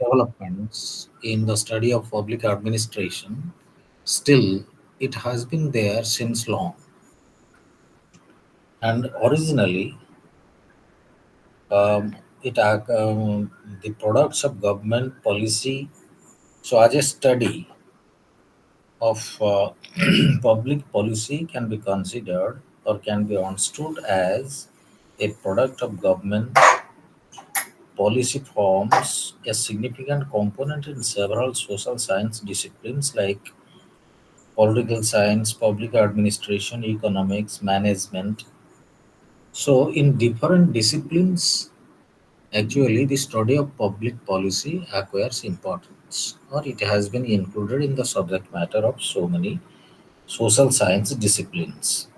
developments in the study of public administration, still it has been there since long. And originally, um, the products of government policy. So, as a study of public policy can be considered or can be understood as a product of government policy forms a significant component in several social science disciplines like political science, public administration, economics, management. So, in different disciplines, actually, the study of public policy acquires importance, or it has been included in the subject matter of so many social science disciplines.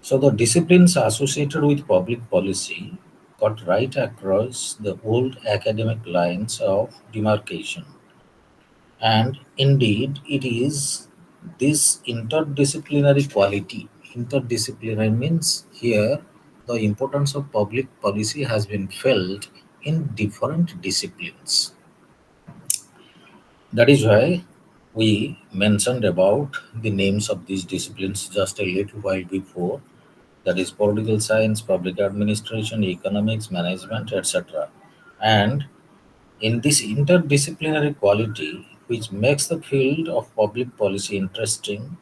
So, the disciplines associated with public policy cut right across the old academic lines of demarcation. And indeed, it is this interdisciplinary quality. Interdisciplinary means here the importance of public policy has been felt in different disciplines. That is why we mentioned about the names of these disciplines just a little while before, that is political science, public administration, economics, management, etc. And in this interdisciplinary quality, which makes the field of public policy interesting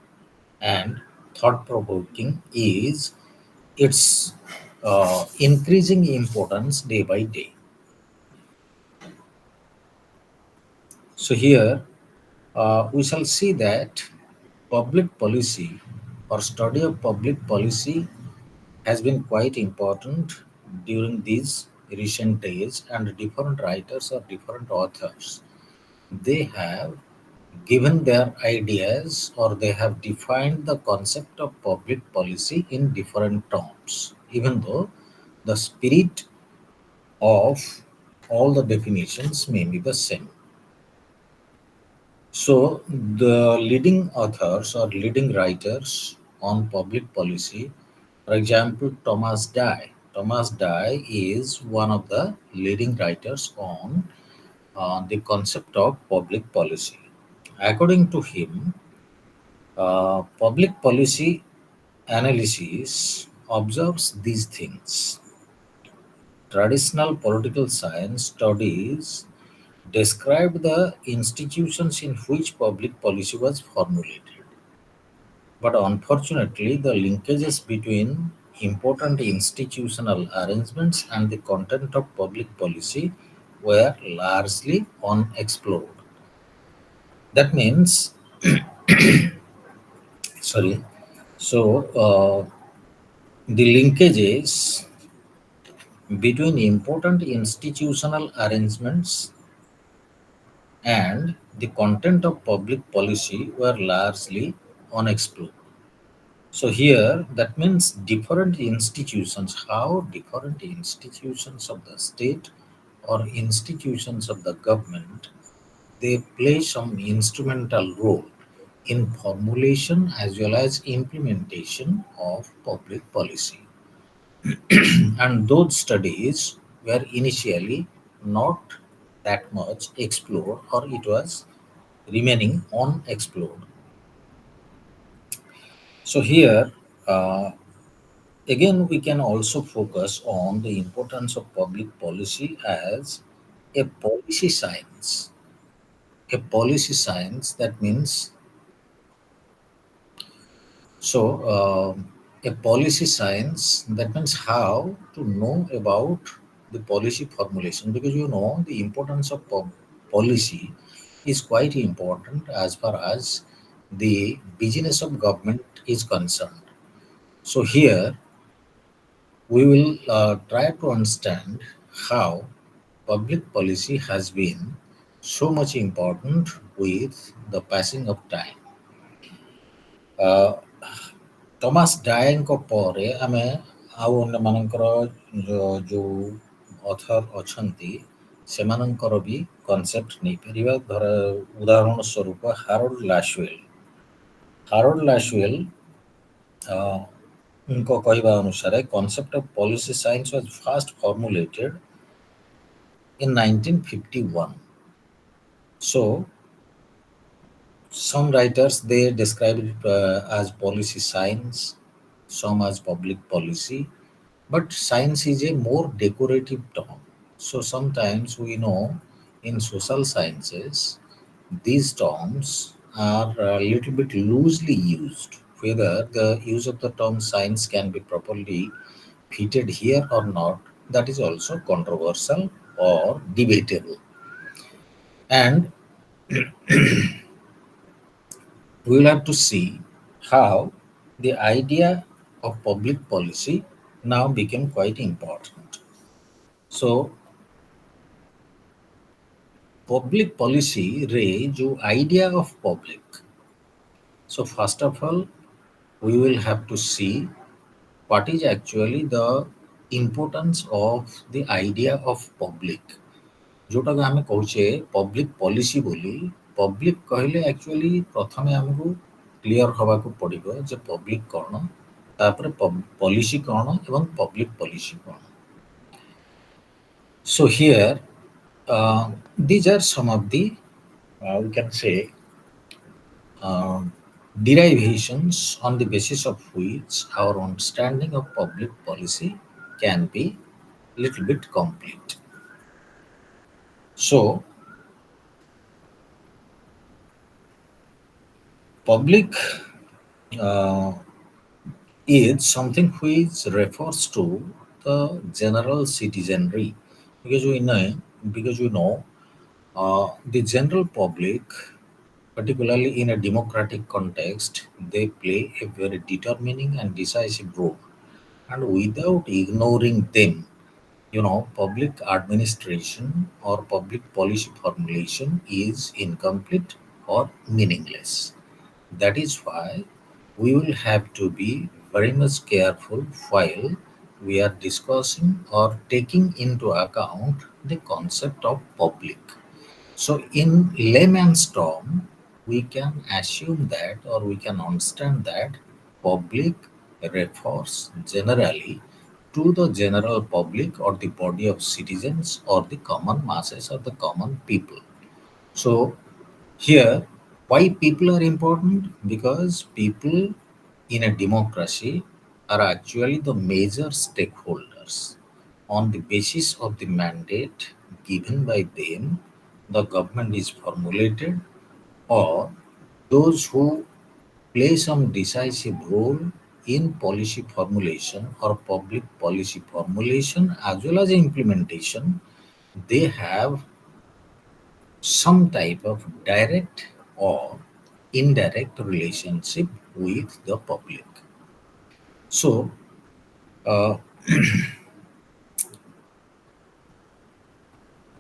and thought provoking, is its increasing importance day by day. So, here we shall see that public policy or study of public policy has been quite important during these recent days, and different writers or different authors, they have given their ideas or they have defined the concept of public policy in different terms, even though the spirit of all the definitions may be the same. So, the leading authors or leading writers on public policy, for example, Thomas Dye. Thomas Dye is one of the leading writers on the concept of public policy. According to him, public policy analysis observes these things. Traditional political science studies describe the institutions in which public policy was formulated. But unfortunately, the linkages between important institutional arrangements and the content of public policy were largely unexplored. That means, sorry, so the linkages between important institutional arrangements and the content of public policy were largely unexplored. So here that means different institutions, how different institutions of the state or institutions of the government, they play some instrumental role in formulation as well as implementation of public policy. And those studies were initially not that much explored, or it was remaining unexplored. So here, uh, again, we can also focus on the importance of public policy as a policy science. A policy science, that means, so a policy science, that means how to know about the policy formulation, because the importance of policy is quite important as far as the business of government is concerned. So here we will try to understand how public policy has been so much important with the passing of time. Thomas Dyeଙ୍କ ପରେ ଆମେ ଆଉ ଅନ୍ୟମାନଙ୍କର ଯୋଉ ଅଥର ଅଛନ୍ତି ସେମାନଙ୍କର ବି concept ନେଇପାରିବା। ଧର ଉଦାହରଣ ସ୍ୱରୂପ ହାରୋଲ୍ଡ ଲାଶୱେଲ। ହାରୋଲ୍ଡ ଲାଶୱେଲ କହିବା ଅନୁସାରେ concept of policy science was first formulated in 1951. So some writers they describe it as policy science, some as public policy, but science is a more decorative term. So sometimes we know in social sciences these terms are a little bit loosely used. Whether the use of the term science can be properly fitted here or not, that is also controversial or debatable. And we will have to see how the idea of public policy now became quite important. So public policy रे जो idea of public. So first of all, we will have to see what is actually the importance of the idea of public. जोटा को आमे कहूचे public policy बोली, public कहले actually प्रथमे हमको clear हवा को पड़िबो जे public कौन, तापर policy कौन एवं public policy कौन. So here, these are some of the we can say uh, derivations on the basis of which our understanding of public policy can be little bit complete. So public uh, is something which refers to the general citizenry, because we know the general public, particularly in a democratic context, they play a very determining and decisive role. And without ignoring them, public administration or public policy formulation is incomplete or meaningless. That is why we will have to be very much careful while we are discussing or taking into account the concept of public. So, in layman's term, we can assume that or we can understand that public refers generally to the general public or the body of citizens or the common masses or the common people. So, here, why people are important? Because people in a democracy are actually the major stakeholders. On the basis of the mandate given by them, the government is formulated, or those who play some decisive role in policy formulation or public policy formulation as well as implementation, they have some type of direct or indirect relationship with the public. So, uh,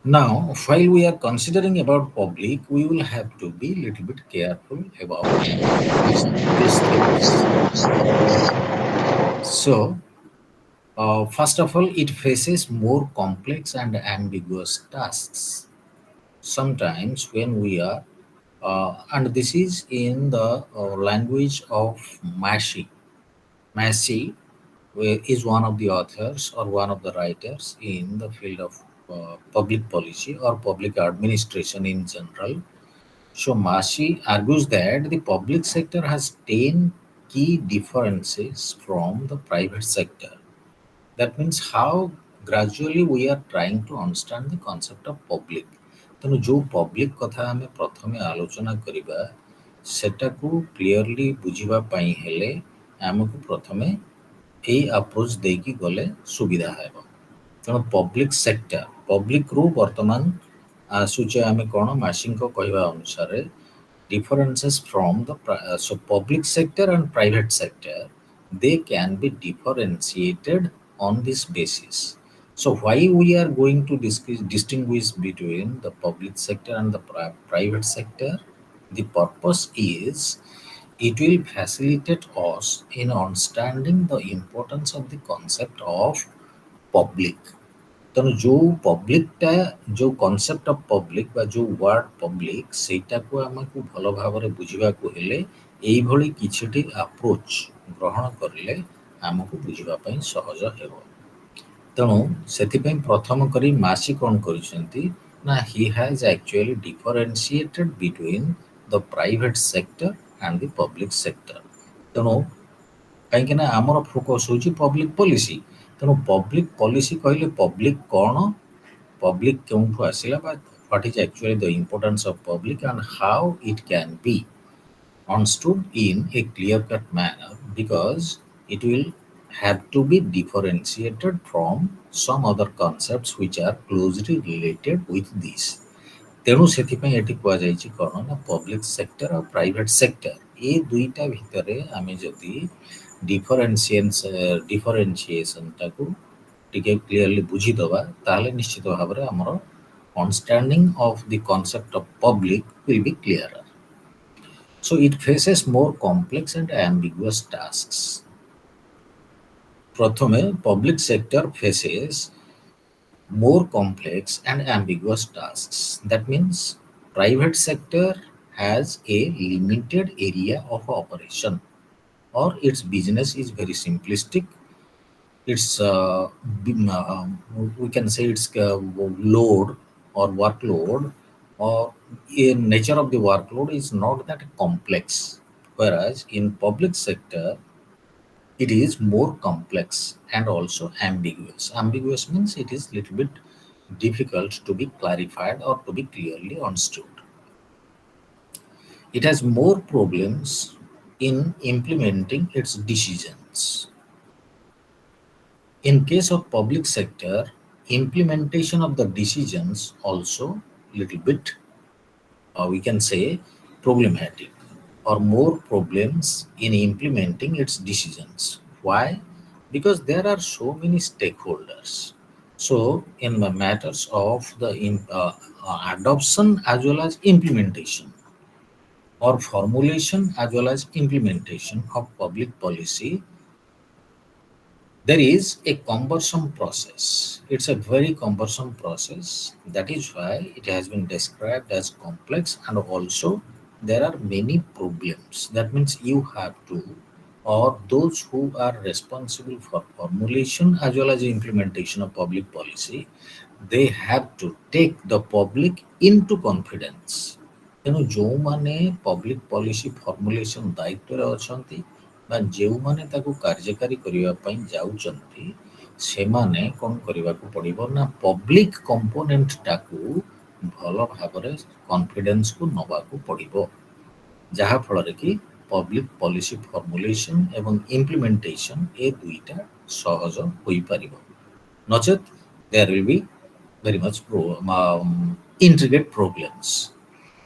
now while we are considering about public, we will have to be little bit careful about these things. So, first of all, it faces more complex and ambiguous tasks. Sometimes when we are, and this is in the language of Mashi. Massey is one of the authors or one of the writers in the field of public policy or public administration in general. So Massey argues that the public sector has 10 key differences from the private sector. That means how gradually we are trying to understand the concept of public. ତେଣୁ ଯେଉଁ public କଥା ଆମେ ପ୍ରଥମେ ଆଲୋଚନା କରିବା ସେଟାକୁ clearly ବୁଝିବା ପାଇଁ ହେଲେ ଆମକୁ ପ୍ରଥମେ ଏଇ ଆପ୍ରୋଚ୍ ଦେଇକି ଗଲେ ସୁବିଧା ହେବ। ତେଣୁ ପବ୍ଲିକ୍ ସେକ୍ଟର, ପବ୍ଲିକ୍ରୁ ବର୍ତ୍ତମାନ ଆସୁଛେ ଆମେ କ'ଣ ମାସିଙ୍କ କହିବା ଅନୁସାରେ differences from the so public sector and private sector, they can be differentiated on this basis. So why we are going to distinguish between the public sector and the private sector? The purpose is it will facilitate us in understanding the importance of the concept of public. ତେଣୁ ଯେଉଁ ପବ୍ଲିକଟା ଯେଉଁ concept of public ବା ଯେଉଁ ward public ସେଇଟାକୁ ଆମକୁ ଭଲ ଭାବରେ ବୁଝିବାକୁ ହେଲେ ଏଇଭଳି କିଛିଟି ଆପ୍ରୋଚ୍ ଗ୍ରହଣ କରିଲେ ଆମକୁ ବୁଝିବା ପାଇଁ ସହଜ ହେବ। ତେଣୁ ସେଥିପାଇଁ ପ୍ରଥମ କରି ମାସି କ'ଣ କରିଛନ୍ତି ନା he has actually differentiated between the private sector and the public sector. ତେଣୁ କାହିଁକି ନା ଆମର ଫୋକସ୍ ହେଉଛି ପବ୍ଲିକ୍ ପଲିସି। ତେଣୁ ପବ୍ଲିକ୍ ପଲିସି କହିଲେ ପବ୍ଲିକ୍ କ'ଣ, ପବ୍ଲିକ୍ କେଉଁଠୁ ଆସିଲା ବା what is actually the importance of public and how it can be understood in a clear-cut manner, because it will have to be differentiated from some other concepts which are closely related with this। ତେଣୁ ସେଥିପାଇଁ ଏଠି କୁହାଯାଇଛି କ'ଣ ନା public sector ଆଉ private sector ଏ ଦୁଇଟା ଭିତରେ ଆମେ ଯଦି ଡିଫରେନ୍ସିଏସନ୍ଟାକୁ ଟିକେ କ୍ଲିଅରଲି ବୁଝିଦେବା ତାହେଲେ ନିଶ୍ଚିତ ଭାବରେ ଆମର understanding of the concept of public will be clearer. So it faces more complex and ambiguous tasks. প্রথমে public sector faces more complex and ambiguous tasks. That means private sector has a limited area of operation, or its business is very simplistic. Its we can say its load or workload or in nature of the workload is not that complex, whereas in public sector it is more complex and also ambiguous. Ambiguous means it is little bit difficult to be clarified or to be clearly understood. It has more problems in implementing its decisions. In case of public sector, implementation of the decisions also little bit, we can say, problematic, or more problems in implementing its decisions. Why? Because there are so many stakeholders. So, in the matters of the adoption as well as implementation, or formulation as well as implementation of public policy, there is a cumbersome process. It's a very cumbersome process. That is why it has been described as complex, and also there are many problems. That means you have to, or those who are responsible for formulation as well as implementation of public policy, they have to take the public into confidence। ତେଣୁ ଯେଉଁମାନେ public policy formulation ଦାୟିତ୍ୱରେ ଅଛନ୍ତି ବା ଯେଉଁମାନେ ତାକୁ କାର୍ଯ୍ୟକାରୀ କରିବା ପାଇଁ ଯାଉଛନ୍ତି, ସେମାନେ କ'ଣ କରିବାକୁ ପଡ଼ିବ ନା ପବ୍ଲିକ୍ କମ୍ପୋନେଣ୍ଟଟାକୁ ଭଲ ଭାବରେ କନଫିଡେନ୍ସକୁ ନେବାକୁ ପଡ଼ିବ, ଯାହାଫଳରେ କି ପବ୍ଲିକ୍ ପଲିସି ଫର୍ମୁଲେସନ୍ ଏବଂ ଇମ୍ପ୍ଲିମେଣ୍ଟେସନ୍ ଏ ଦୁଇଟା ସହଜ ହୋଇପାରିବ। ନଚେତ୍ there will be very much intricate problems।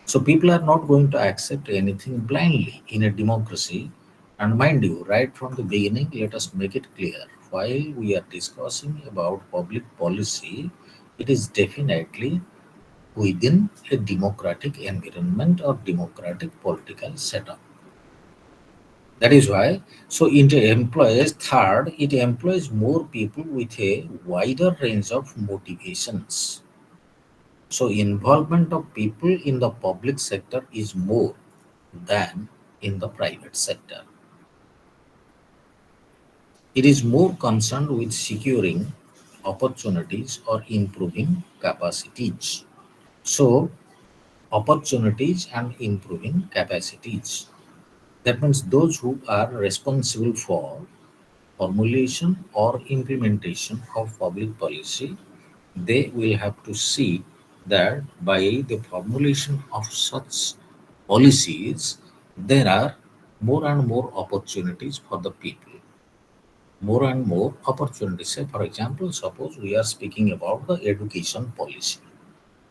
So people are not going to accept anything blindly in a democracy. And mind you, right from the beginning, let us make it clear. While we are discussing about public policy, it is definitely within a democratic environment or democratic political setup. That is why, so it employs, third, it employs more people with a wider range of motivations. So involvement of people in the public sector is more than in the private sector. It is more concerned with securing opportunities or improving capacities. So opportunities and improving capacities. That means those who are responsible for formulation or implementation of public policy, they will have to see that by the formulation of such policies, there are more and more opportunities for the people. More and more opportunities. Say, for example, suppose we are speaking about the education policy.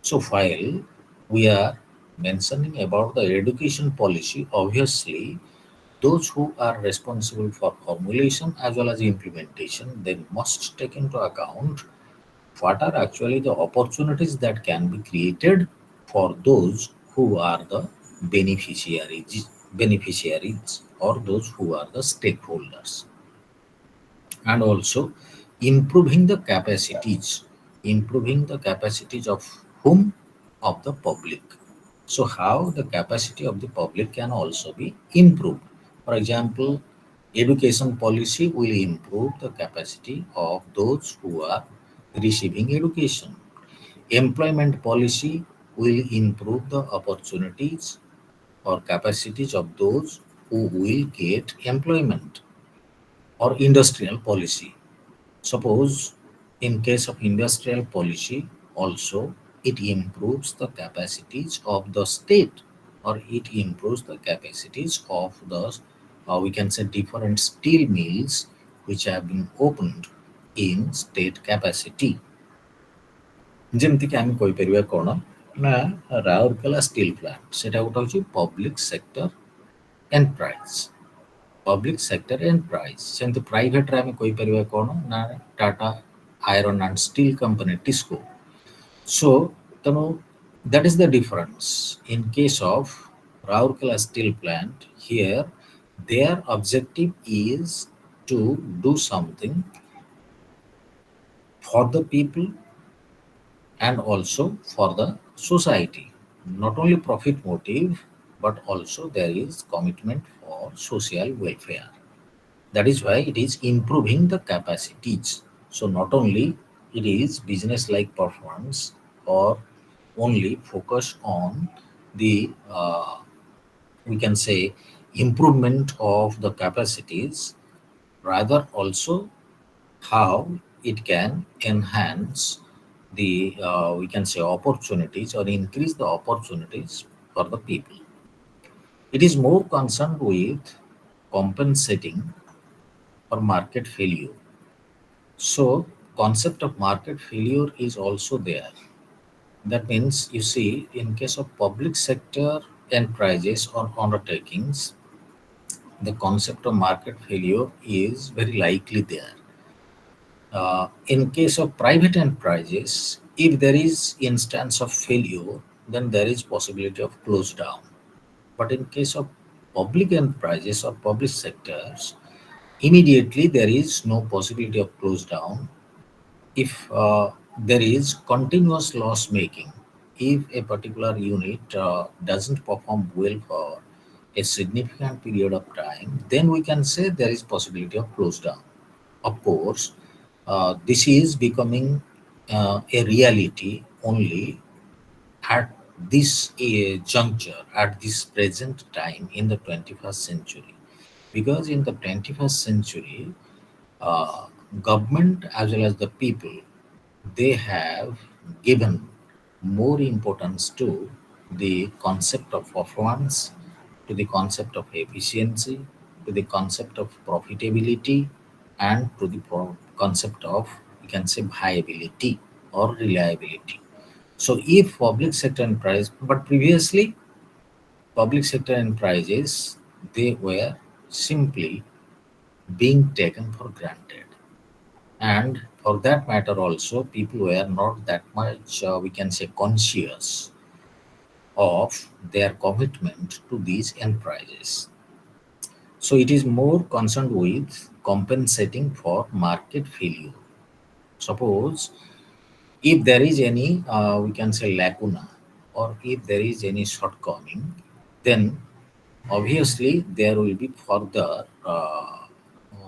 So, while we are mentioning about the education policy, obviously, those who are responsible for formulation as well as implementation, they must take into account what are actually the opportunities that can be created for those who are the beneficiaries or those who are the stakeholders, and also improving the capacities of whom? Of the public. So how the capacity of the public can also be improved? For example, Education policy will improve the capacity of those who are receiving education. Employment policy will improve the opportunities or capacities of those who will get employment. Or industrial policy. Suppose in case of industrial policy also it improves the capacities of the state, or it improves the capacities of the we can say different steel mills which have been opened in state capacity. ଯେମିତିକି ଆମେ କହିପାରିବା କ'ଣ ନା Rourkela steel plant ସେଟା ଗୋଟେ ହେଉଛି public sector enterprise. Public sector enterprise ସେମିତି ପ୍ରାଇଭେଟ୍ରେ ଆମେ କହିପାରିବା କ'ଣ ନା Tata iron and steel company TISCO. So ତେଣୁ that is the difference in case of Raurkela steel plant. Here their objective is to do something for the people and also for the society. Not only profit motive, but also there is commitment for social welfare. That is why it is improving the capacities. So not only it is business like performance or only focus on the we can say improvement of the capacities, rather also how it can enhance the we can say opportunities or increase the opportunities for the people. It is more concerned with compensating for market failure. So concept of market failure is also there. That means you see in case of public sector enterprises or undertakings, the concept of market failure is very likely there. In case of private enterprises, if there is instance of failure, then there is possibility of close down. But in case of public enterprises or public sectors, immediately there is no possibility of close down if there is continuous loss making. If a particular unit doesn't perform well for a significant period of time, then we can say there is possibility of close down. Of course, this is becoming a reality only at this juncture, at this present time in the 21st century. Because in the 21st century, uh, government as well as the people, they have given more importance to the concept of performance, to the concept of efficiency, to the concept of profitability, and to the concept of, you can say, viability or reliability. So if public sector enterprise, but previously public sector enterprises, they were simply being taken for granted. And for that matter also, people were not that much, we can say, conscious of their commitment to these enterprises. So it is more concerned with compensating for market failure. Suppose if there is any, we can say, lacuna, or if there is any shortcoming, then obviously there will be further,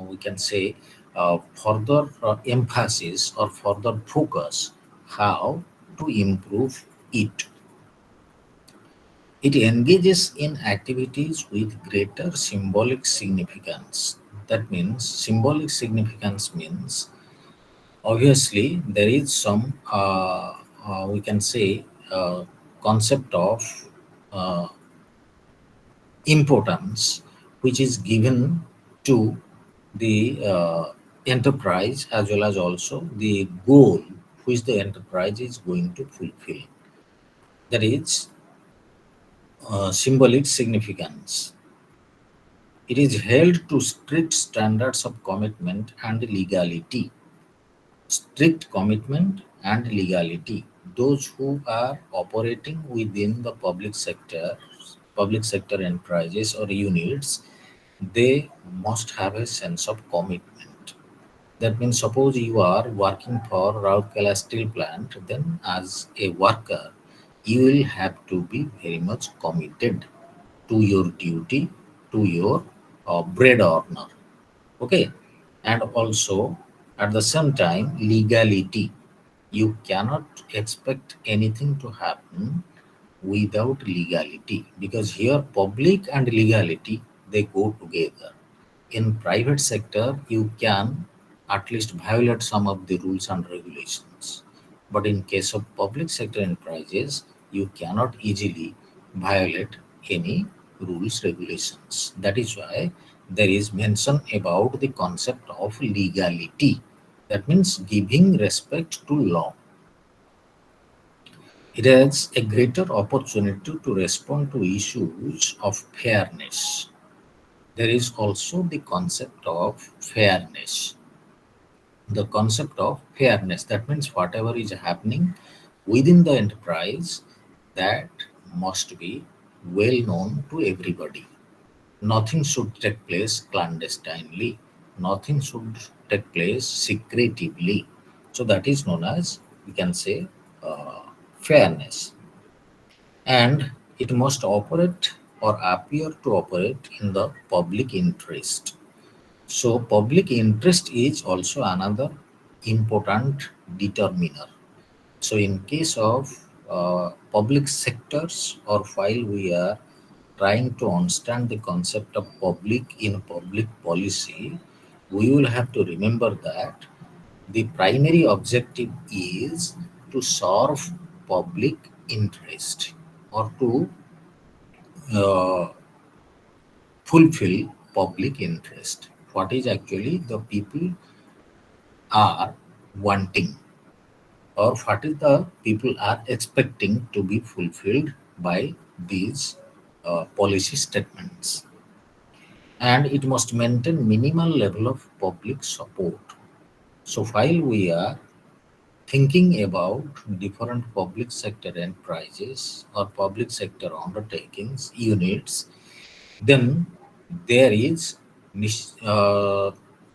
we can say, further emphasis or further focus how to improve it. It engages in activities with greater symbolic significance. That means symbolic significance means obviously there is some we can say concept of uh, importance which is given to the enterprise as well as also the goal which the enterprise is going to fulfill. That is symbolic significance. It is held to strict standards of commitment and legality. Strict commitment and legality. Those who are operating within the public sector enterprises or units, they must have a sense of commitment. That means suppose you are working for Raurkela steel plant, then as a worker, you will have to be very much committed to your duty, to your bread earner. Okay, and also at the same time, legality. You cannot expect anything to happen without legality, because here public and legality, they go together. In private sector you can at least violate some of the rules and regulations, but in case of public sector enterprises you cannot easily violate any rules regulations. That is why there is mention about the concept of legality. That means giving respect to law. It has a greater opportunity to respond to issues of fairness. There is also the concept of fairness. The concept of fairness, that means whatever is happening within the enterprise, that must be well known to everybody. Nothing should take place clandestinely. Nothing should take place secretively. So that is known as, we can say, fairness. And it must operate or appear to operate in the public interest. So public interest is also another important determiner. So in case of public sectors, or while we are trying to understand the concept of public in public policy, we will have to remember that the primary objective is to serve public interest, or to uh, fulfill public interest. What is actually the people are wanting, or what is the people are expecting to be fulfilled by these policy statements. And it must maintain minimal level of public support. So while we are thinking about different public sector enterprises or public sector undertakings units, then there is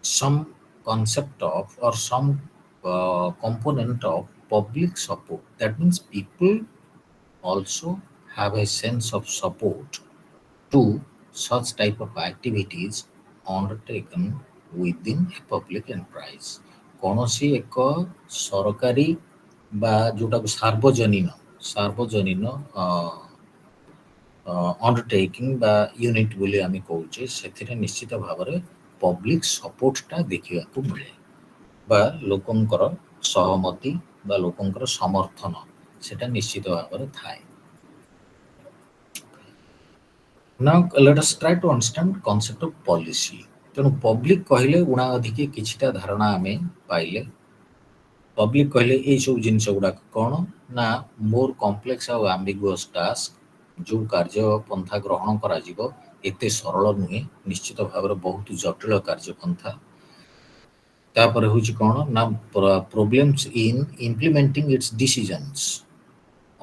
some concept of, or some component of public support. That means people also have a sense of support to such type of activities undertaken within a public enterprise. କୌଣସି ଏକ ସରକାରୀ ବା ଯୋଉଟାକୁ ସାର୍ବଜନୀନ undertaking ବା unit ବୋଲି ଆମେ କହୁଛେ, ସେଥିରେ ନିଶ୍ଚିତ ଭାବରେ ପବ୍ଲିକ ସପୋର୍ଟଟା ଦେଖିବାକୁ ମିଳେ, ବା ଲୋକଙ୍କର ସହମତି ବା ଲୋକଙ୍କର ସମର୍ଥନ ସେଟା ନିଶ୍ଚିତ ଭାବରେ ଥାଏ। Now let us try to understand concept of policy. ତେଣୁ ପବ୍ଲିକ କହିଲେ ଉଣା ଅଧିକେ କିଛିଟା ଧାରଣା ଆମେ ପାଇଲେ। ପବ୍ଲିକ କହିଲେ ଏଇ ସବୁ ଜିନିଷ ଗୁଡାକ କଣ ନା, ମୋର କମ୍ପ୍ଲେକ୍ସ ଆଉ ଆମ୍ବିଗୁଅସ୍ ଟାସ୍କ ଯୋଉ କାର୍ଯ୍ୟ ପନ୍ଥା ଗ୍ରହଣ କରାଯିବ ଏତେ ସରଳ ନୁହେଁ, ନିଶ୍ଚିତ ଭାବରେ ବହୁତ ଜଟିଳ କାର୍ଯ୍ୟପନ୍ଥା। ତାପରେ ହଉଛି କଣ ନା, ପ୍ରୋବ୍ଲେମ୍ସ ଇନ୍ ଇମ୍ପ୍ଲିମେଣ୍ଟିଂ ଇଟ୍ସ ଡିସିଜନ୍ସ।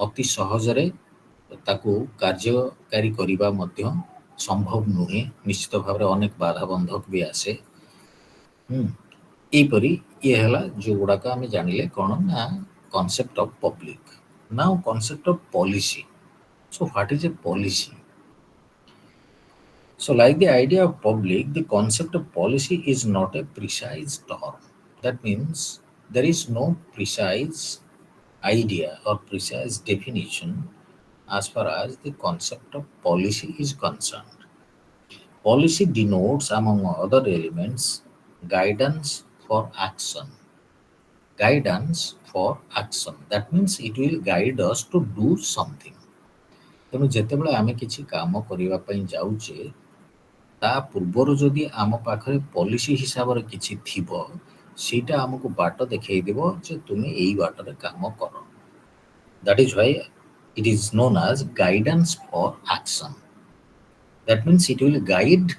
ଅତି ସହଜରେ ତାକୁ କାର୍ଯ୍ୟକାରୀ କରିବା ମଧ୍ୟ ସମ୍ଭବ ନୁହେଁ, ନିଶ୍ଚିତ ଭାବରେ ଅନେକ ବାଧାବନ୍ଧକ ବି ଆସେ। ହୁଁ, ଏଇପରି ଇଏ ହେଲା ଯୋଉଗୁଡାକ ଆମେ ଜାଣିଲେ କଣ ନା, concept of public. Now concept of policy. So what is a policy? So like the idea of public, the concept of policy is not a precise term. That means there is no precise idea or precise definition as far as the concept of policy is concerned. Policy denotes, among other elements, guidance for action. Guidance for action. That means it will guide us to do something. ତେଣୁ ଯେତେବେଳେ ଆମେ କିଛି କାମ କରିବା ପାଇଁ ଯାଉଛେ, ତା ପୂର୍ବରୁ ଯଦି ଆମ ପାଖରେ ପଲିସି ହିସାବରେ କିଛି ଥିବ, ସେଇଟା ଆମକୁ ବାଟ ଦେଖେଇଦେବ ଯେ ତୁମେ ଏଇ ବାଟରେ କାମ କର। That is why it is known as guidance for action. That means it will guide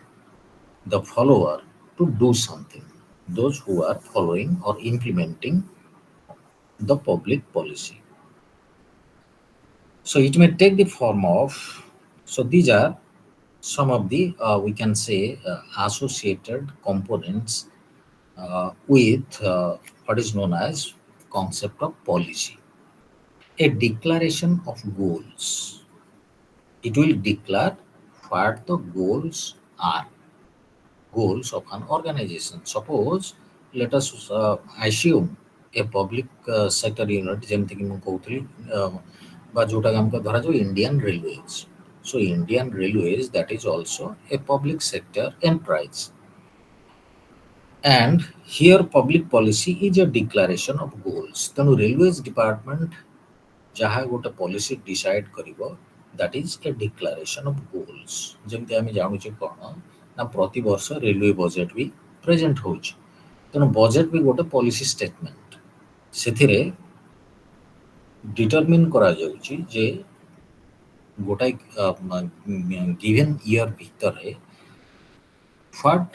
the follower to do something, those who are following or implementing the public policy. So it may take the form of, so these are some of the, we can say, associated components with what is known as concept of policy. A declaration of goals. It will declare what the goals are. goals of an organization. Suppose, let us assume a public sector unit, ଯେମିତିକି ମୁଁ କହୁଥିଲି ବା ଯୋଉଟାକି ଆମକୁ ଧରାଯାଉ Indian railways. So Indian Railways, that is also a public sector enterprise. And here public policy is a declaration of goals. ତେଣୁ Railways Department ଯାହା ଗୋଟେ policy decide କରିବ, that is a declaration of goals. ଯେମିତି ଆମେ ଜାଣୁଛେ କ'ଣ ନା ପ୍ରତିବର୍ଷ railway budget ବି present ହେଉଛି. ତେଣୁ ବଜେଟ୍ ବି ଗୋଟେ ପଲିସି ଷ୍ଟେଟମେଣ୍ଟ. ସେଥିରେ ଡିଟରମିନ୍ କରାଯାଉଛି ଯେ ଗୋଟାଏ ଗିଭେନ୍ ଇୟର୍ ଭିତରେ what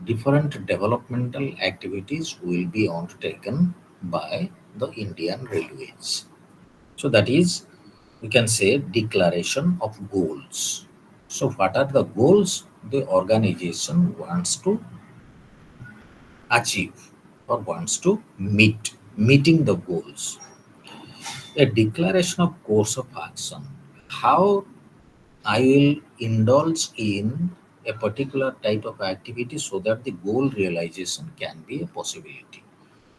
different developmental activities will be undertaken by the Indian Railways. So that is, we can say, declaration of goals. So what are the goals the organization wants to achieve or wants to meet? Meeting the goals. A declaration of course of action. How I will indulge in a particular type of activity so that the goal realization can be a possibility.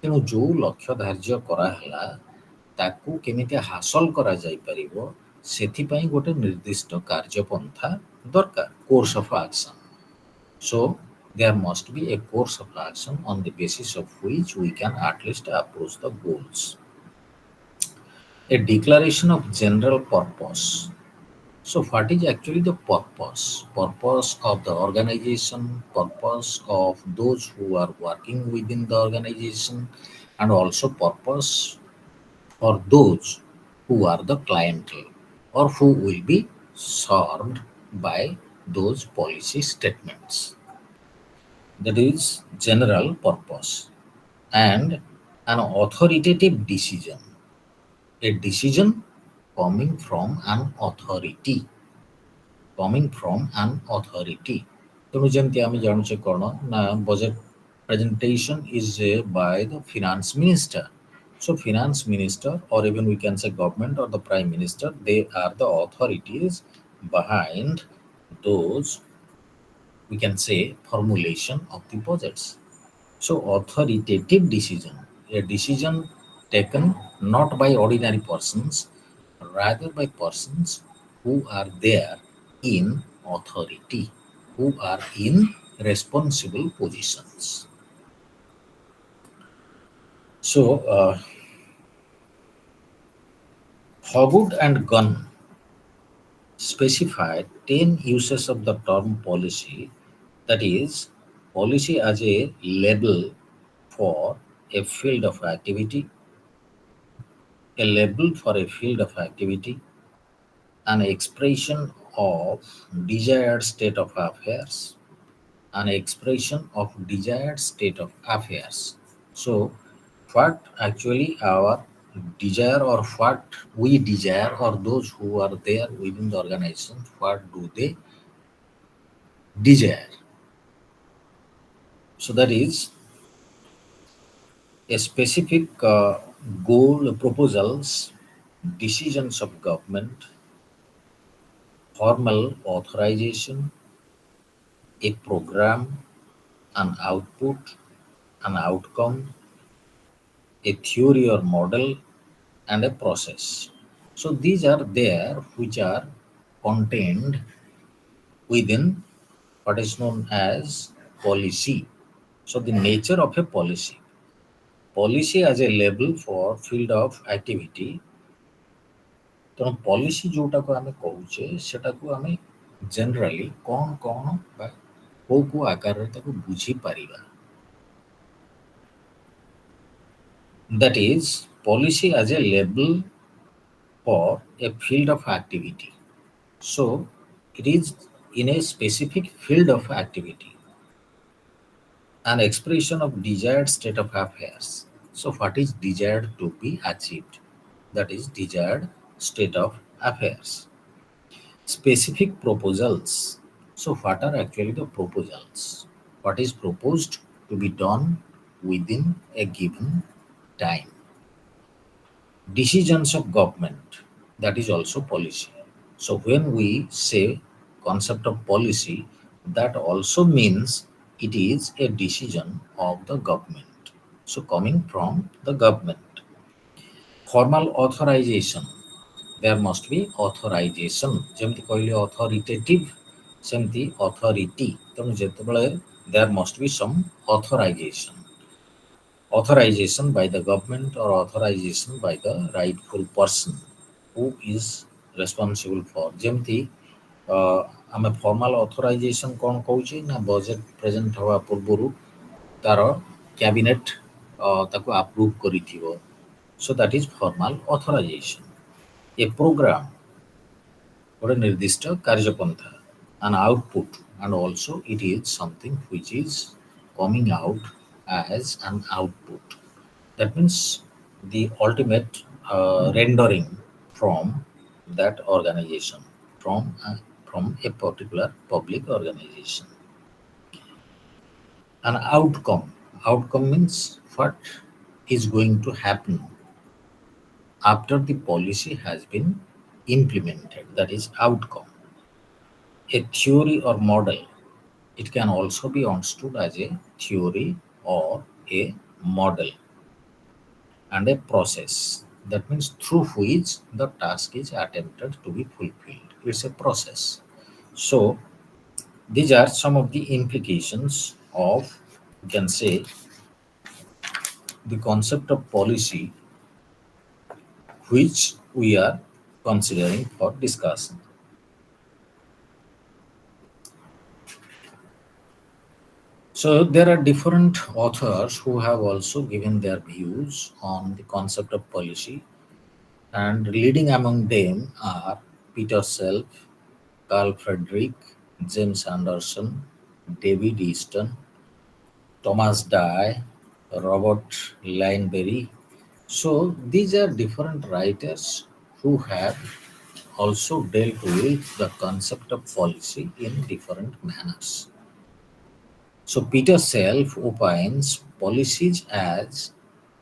ତେଣୁ ଯେଉଁ ଲକ୍ଷ୍ୟ ଧାର୍ଯ୍ୟ କରାହେଲା ତାକୁ କେମିତି ହାସଲ କରାଯାଇପାରିବ ସେଥିପାଇଁ ଗୋଟେ ନିର୍ଦ୍ଦିଷ୍ଟ କାର୍ଯ୍ୟପନ୍ଥା ଦରକାର, course of action. So there must be a course of action on the basis of which we can at least approach the goals. A declaration of general purpose. So what is actually the purpose? Purpose of the organization, purpose of those who are working within the organization, and also purpose for those who are the clientele or who will be served by those policy statements. That is general purpose. And an authoritative decision. A decision coming from an authority. Coming from an authority. ତେଣୁ ଯେମିତି ଆମେ ଜାଣୁଛେ କ'ଣ ନା budget presentation is by the finance minister. So finance minister, or even we can say government or the prime minister, they are the authorities behind those, we can say, formulation of the budgets. So authoritative decision, a decision taken not by ordinary persons, rather by persons who are there in authority, who are in responsible positions. So Hogwood and Gunn specify 10 uses of the term policy, that is, policy as a label for a field of activity, a label for a field of activity, an expression of desired state of affairs, an expression of desired state of affairs. So, what actually our desire or what we desire, or those who are there within the organization, what do they desire? So, that is a specific goal, proposals, decisions of government, formal authorization, a program, an output, an outcome, a theory or model, and a process. So these are there which are contained within what is known as policy. So the nature of a policy. Policy as a label for field of activity. ତେଣୁ policy ଯୋଉଟାକୁ ଆମେ କହୁଛେ ସେଟାକୁ ଆମେ generally କ'ଣ ବା କୋଉ ଆକାରରେ ତାକୁ ବୁଝିପାରିବା. That is, policy as a label for a field of activity. So it is in a specific field of activity, an expression of desired state of affairs. So what is desired to be achieved? That is desired state of affairs. Specific proposals. So what are actually the proposals? What is proposed to be done within a given time? Decisions of government, that is also policy. So when we say concept of policy, that also means it is a decision of the government. So coming from the government. Formal authorization. There must be authorization. ଯେମିତି କହିଲେ authoritative, ସେମିତି authority. ତେଣୁ ଯେତେବେଳେ there must be some authorization. Authorization by the government or authorization by the rightful person who is responsible for. ଯେମିତି ଆମେ formal authorisation କ'ଣ କହୁଛେ ନା ବଜେଟ୍ ପ୍ରେଜେଣ୍ଟ ହେବା ପୂର୍ବରୁ ତାର କ୍ୟାବିନେଟ୍ ତାକୁ ଆପ୍ରୁଭ୍ କରିଥିବ. So that is formal authorization. A program ଗୋଟେ ନିର୍ଦ୍ଦିଷ୍ଟ କାର୍ଯ୍ୟପନ୍ଥା, an output, and also it is something which is coming out as an output. That means the ultimate rendering from that organization, from a particular public organization. An outcome. Outcome means what is going to happen after the policy has been implemented. That is outcome. A theory or model. It can also be understood as a theory or a model, and a process. That means through which the task is attempted to be fulfilled. It's a process. So these are some of the implications of, you can say, the concept of policy which we are considering for discussion. So there are different authors who have also given their views on the concept of policy, and leading among them are Peter Self, Carl Frederick, James Anderson, David Easton, Thomas Dye, Robert Lineberry. So these are different writers who have also dealt with the concept of policy in different manners. So Peter Self opines policies as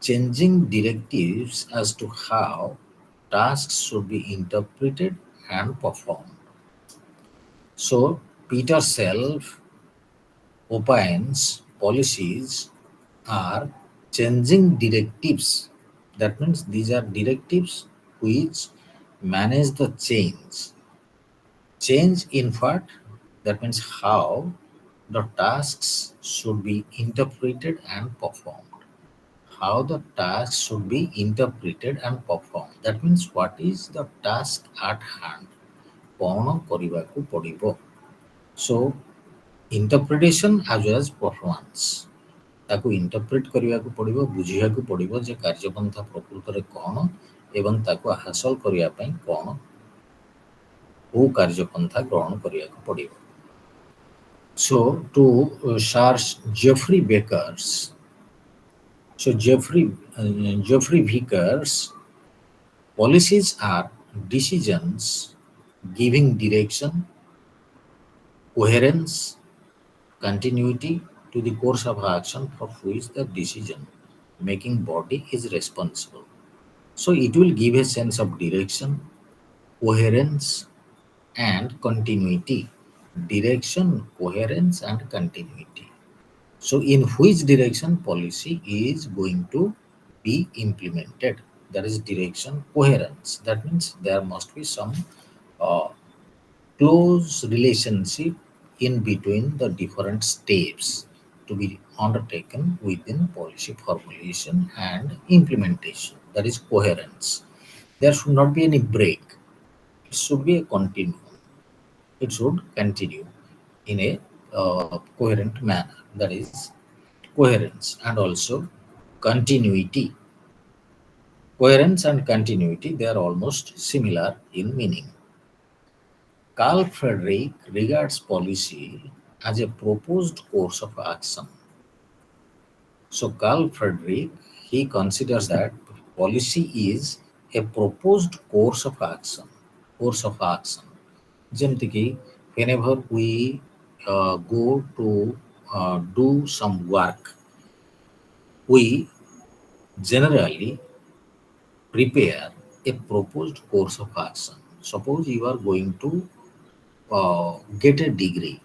changing directives as to how tasks should be interpreted and performed. So Peter Self opines policies are changing directives. That means these are directives which manage the change. Change in what? That means how the tasks should be interpreted and performed. How the task should be interpreted and performed. That means what is the task at hand? କ'ଣ କରିବାକୁ ପଡ଼ିବ? So interpretation as well as performance. ତାକୁ ଇଣ୍ଟରପ୍ରିଟ୍ କରିବାକୁ ପଡ଼ିବ, ବୁଝିବାକୁ ପଡ଼ିବ ଯେ କାର୍ଯ୍ୟପନ୍ଥା ପ୍ରକୃତରେ କ'ଣ ଏବଂ ତାକୁ ହାସଲ କରିବା ପାଇଁ କ'ଣ କେଉଁ କାର୍ଯ୍ୟପନ୍ଥା ଗ୍ରହଣ କରିବାକୁ ପଡ଼ିବ. So to Charles Jeffrey Vickers, Jeffrey Vickers, policies are decisions giving direction, coherence, continuity to the course of action for which the decision making body is responsible. So it will give a sense of direction, coherence, and continuity. Direction, coherence, and continuity. So in which direction policy is going to be implemented? That is direction, coherence. That means there must be some uh, close relationship in between the different steps to be undertaken within policy formulation and implementation. That is coherence. There should not be any break. It should be a continuum. It should continue in a coherent manner. That is coherence, and also continuity. Coherence and continuity, they are almost similar in meaning. Carl Frederick regards policy as a proposed course of action. So Carl Frederick, he considers that policy is a proposed course of action. Course of action. ଯେମିତିକି whenever we go to do some work, we generally prepare a proposed course of action. Suppose you are going to get a degree.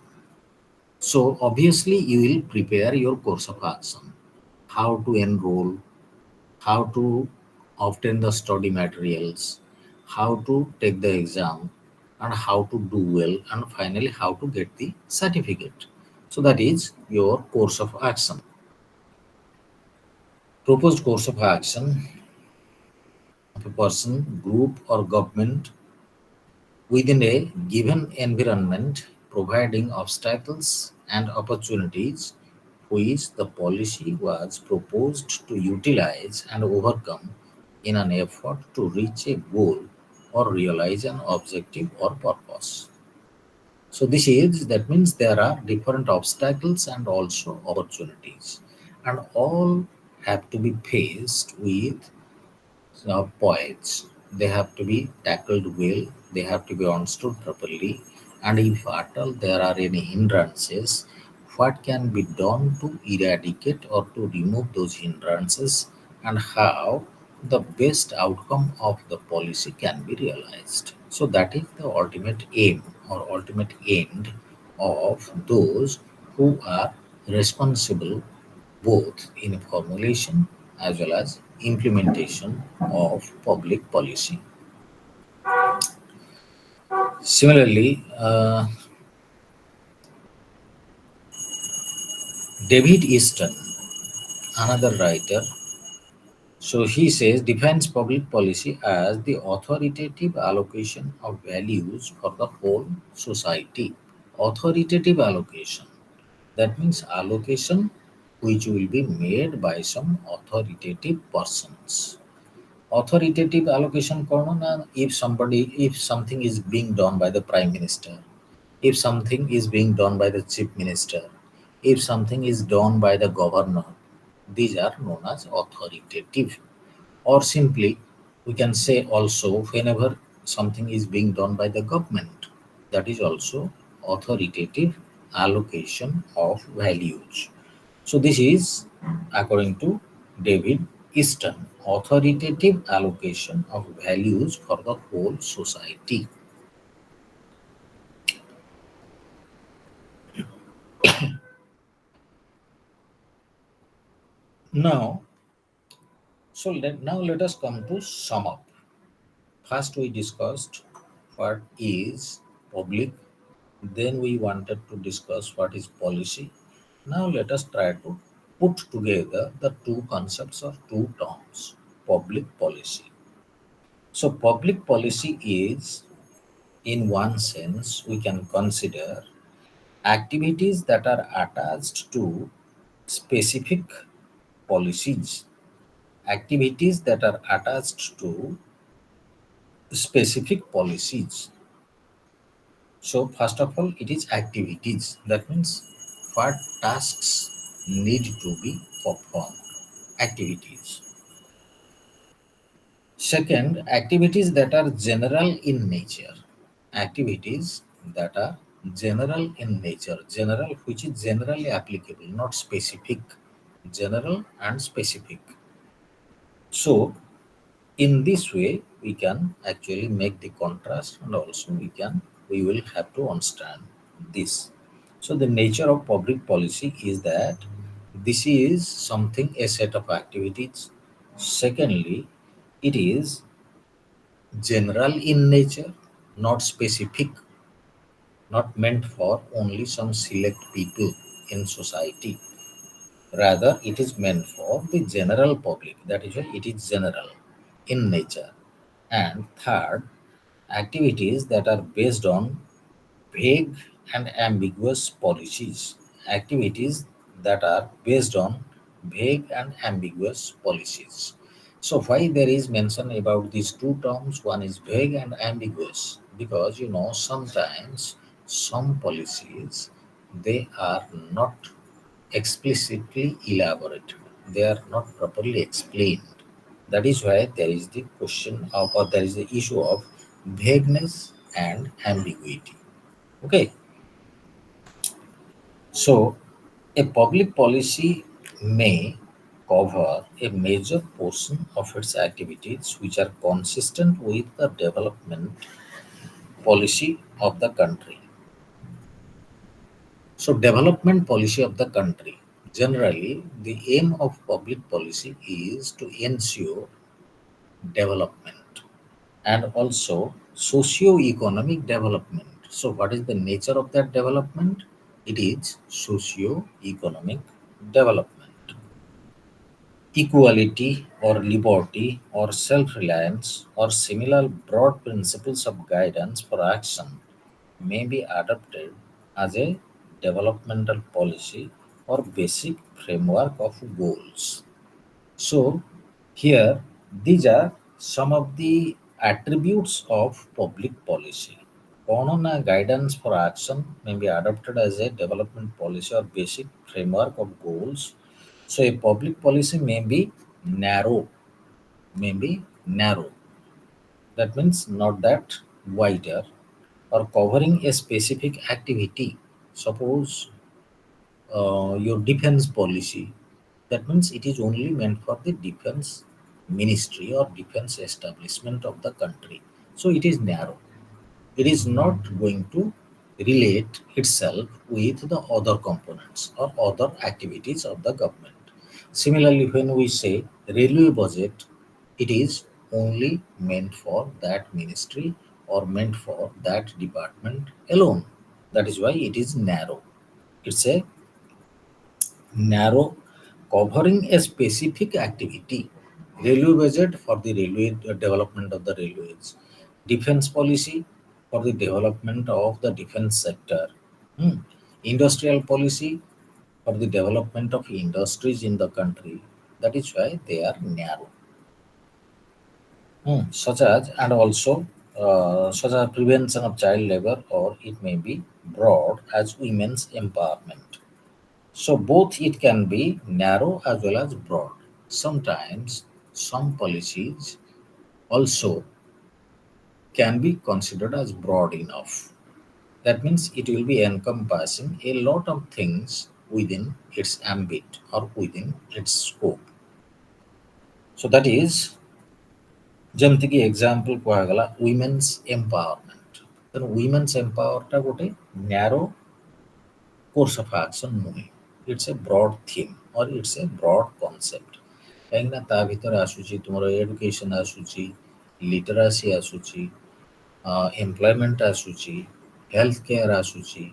So obviously you will prepare your course of action, how to enroll, how to obtain the study materials, how to take the exam, and how to do well, and finally how to get the certificate. So that is your course of action. Proposed course of action of a person, group, or government within a given environment, providing obstacles and opportunities which the policy was proposed to utilize and overcome in an effort to reach a goal or realize an objective or purpose. So that means there are different obstacles and also opportunities, and all have to be faced with points. They have to be tackled well, they have to be understood properly, and if at all there are any hindrances, what can be done to eradicate or to remove those hindrances, and how the best outcome of the policy can be realized. So, that is the ultimate aim or ultimate end of those who are responsible both in formulation as well as implementation of public policy. Similarly, David Easton, another writer, so he says defines public policy as the authoritative allocation of values for the whole society. Authoritative allocation, that means allocation which will be made by some authoritative persons. Authoritative allocation করো না, if something is being done by the prime minister, if something is being done by the chief minister, if something is done by the governor, these are known as authoritative. Or simply we can say also whenever something is being done by the government, that is also authoritative allocation of values. So this is, according to David Easton, authoritative allocation of values for the whole society. Now, now let us come to sum up. First, we discussed what is public. Then we wanted to discuss what is policy. Now let us try to put together the two concepts or two terms: public policy. So, public policy is, in one sense, we can consider activities that are attached to specific policies. Activities that are attached to specific policies. So, first of all, it is activities. That means what tasks need to be performed. Activities. Second, activities that are general in nature. Activities that are general in nature. General, which is generally applicable, not specific. General and specific. So, in this way, we can actually make the contrast, and also we will have to understand this. So, the nature of public policy is that this is something, a set of activities. Secondly, it is general in nature, not specific, not meant for only some select people in society. Rather, it is meant for the general public. That is why it is general in nature. And third, activities that are based on vague and ambiguous policies. Activities that are based on vague and ambiguous policies. So why there is mention about these two terms? One is vague and ambiguous, because sometimes some policies, they are not explicitly elaborated. They are not properly explained. That is why there is the question of, or there is the issue of vagueness and ambiguity. Okay, so a public policy may cover a major portion of its activities which are consistent with the development policy of the country. So development policy of the country. Generally, the aim of public policy is to ensure development and also socio-economic development. So what is the nature of that development? It is socio-economic development. Equality or liberty or self-reliance or similar broad principles of guidance for action may be adopted as a developmental policy or basic framework of goals. So, here these are some of the attributes of public policy. Common guidance for action may be adopted as a development policy or basic framework of goals. So, a public policy may be narrow. That means not that wider or covering a specific activity. Suppose your defense policy, that means it is only meant for the defense ministry or defense establishment of the country. So it is narrow. It is not going to relate itself with the other components or other activities of the government. Similarly, when we say railway budget, it is only meant for that ministry or meant for that department alone. That is why it is narrow. It's a narrow covering a specific activity. Railway budget for the railway development of the railways, defense policy for the development of the defense sector. Hmm. Industrial policy for the development of industries in the country. That is why they are narrow. Such as and also such as prevention of child labor, or it may be broad as women's empowerment. So both it can be narrow as well as broad. Sometimes some policies also can be considered as broad enough. That means it will be encompassing a lot of things within its ambit or within its scope. So that is ଯେମିତିକି example କୁହାଗଲା women's empowerment. ତେଣୁ women's empowerଟା ଗୋଟେ narrow course of action ନୁହେଁ. It's a broad theme or it's a broad concept. କାହିଁକିନା ତା ଭିତରେ ଆସୁଛି ତୁମର ଏଡୁକେସନ୍ ଆସୁଛି, ଲିଟରାସି ଆସୁଛି, ଏମ୍ପ୍ଲୟମେଣ୍ଟ ଆସୁଛି, ହେଲ୍ଥ କେୟାର ଆସୁଛି,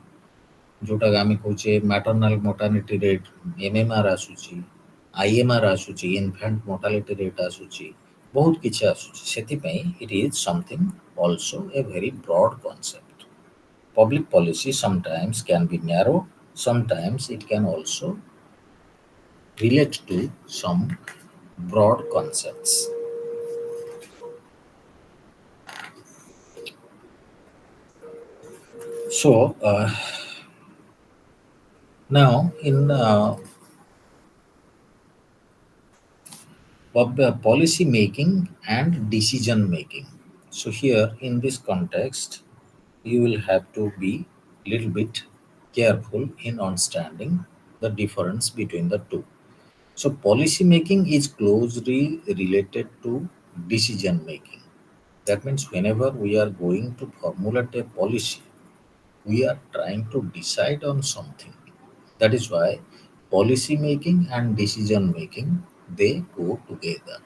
ଯେଉଁଟାକି ଆମେ କହୁଛେ ମ୍ୟାଟର୍ନାଲ ମୋର୍ଟାଲିଟି ରେଟ୍ MMR ଆସୁଛି, IMR ଆସୁଛି, ଇନଫାଣ୍ଟ ମୋର୍ଟାଲିଟି ରେଟ୍ ଆସୁଛି, ବହୁତ କିଛି ଆସୁଛି. ସେଥିପାଇଁ it is something also A very Broad concept. Public policy sometimes can be narrow, sometimes it can also relate to some broad concepts. So now in policy making and decision making. So here in this context, you will have to be little bit careful in understanding the difference between the two. So policy making is closely related to decision making. That means whenever we are going to formulate a policy, we are trying to decide on something. That is why policy making and decision making, they go together.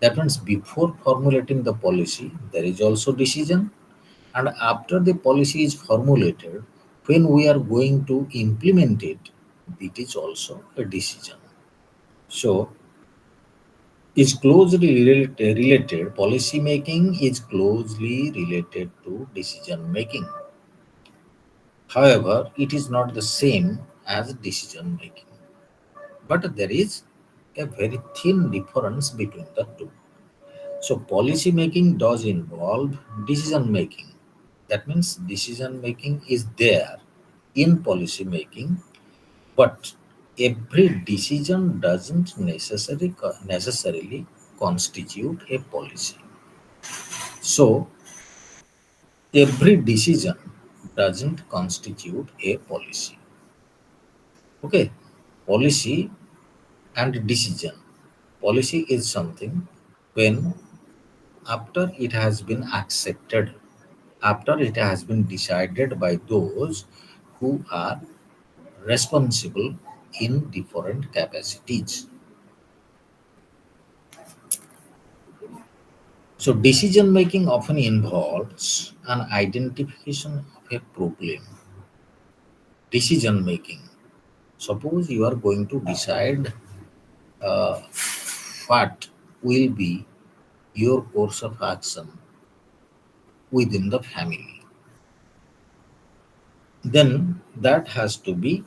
That means before formulating the policy, there is also decision, and after the policy is formulated, when we are going to implement it, it is also a decision. So is closely related, policy making is closely related to decision making. However, it is not the same as decision making, but there is a very thin difference between the two. So policy making does involve decision making. That means decision making is there in policy making, but every decision doesn't necessarily constitute a policy. So every decision doesn't constitute a policy. Okay, policy and decision. Policy is something when after it has been accepted, after it has been decided by those who are responsible in different capacities. So, decision making often involves an identification of a problem. Decision making. Suppose you are going to decide uh, what will be your course of action within the family. Then that has to be,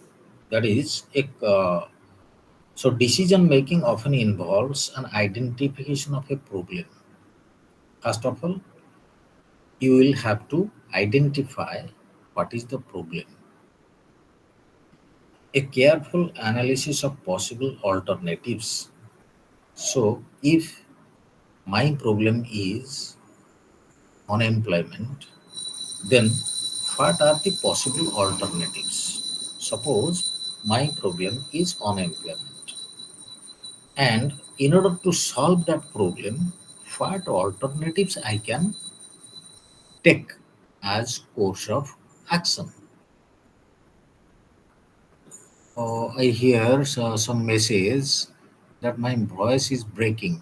that is a so decision making often involves an identification of a problem. First of all, you will have to identify what is the problem. A careful analysis of possible alternatives. So, if my problem is unemployment, then what are the possible alternatives? Suppose my problem is unemployment, and in order to solve that problem, what alternatives I can take as course of action? I hear some message that my voice is breaking.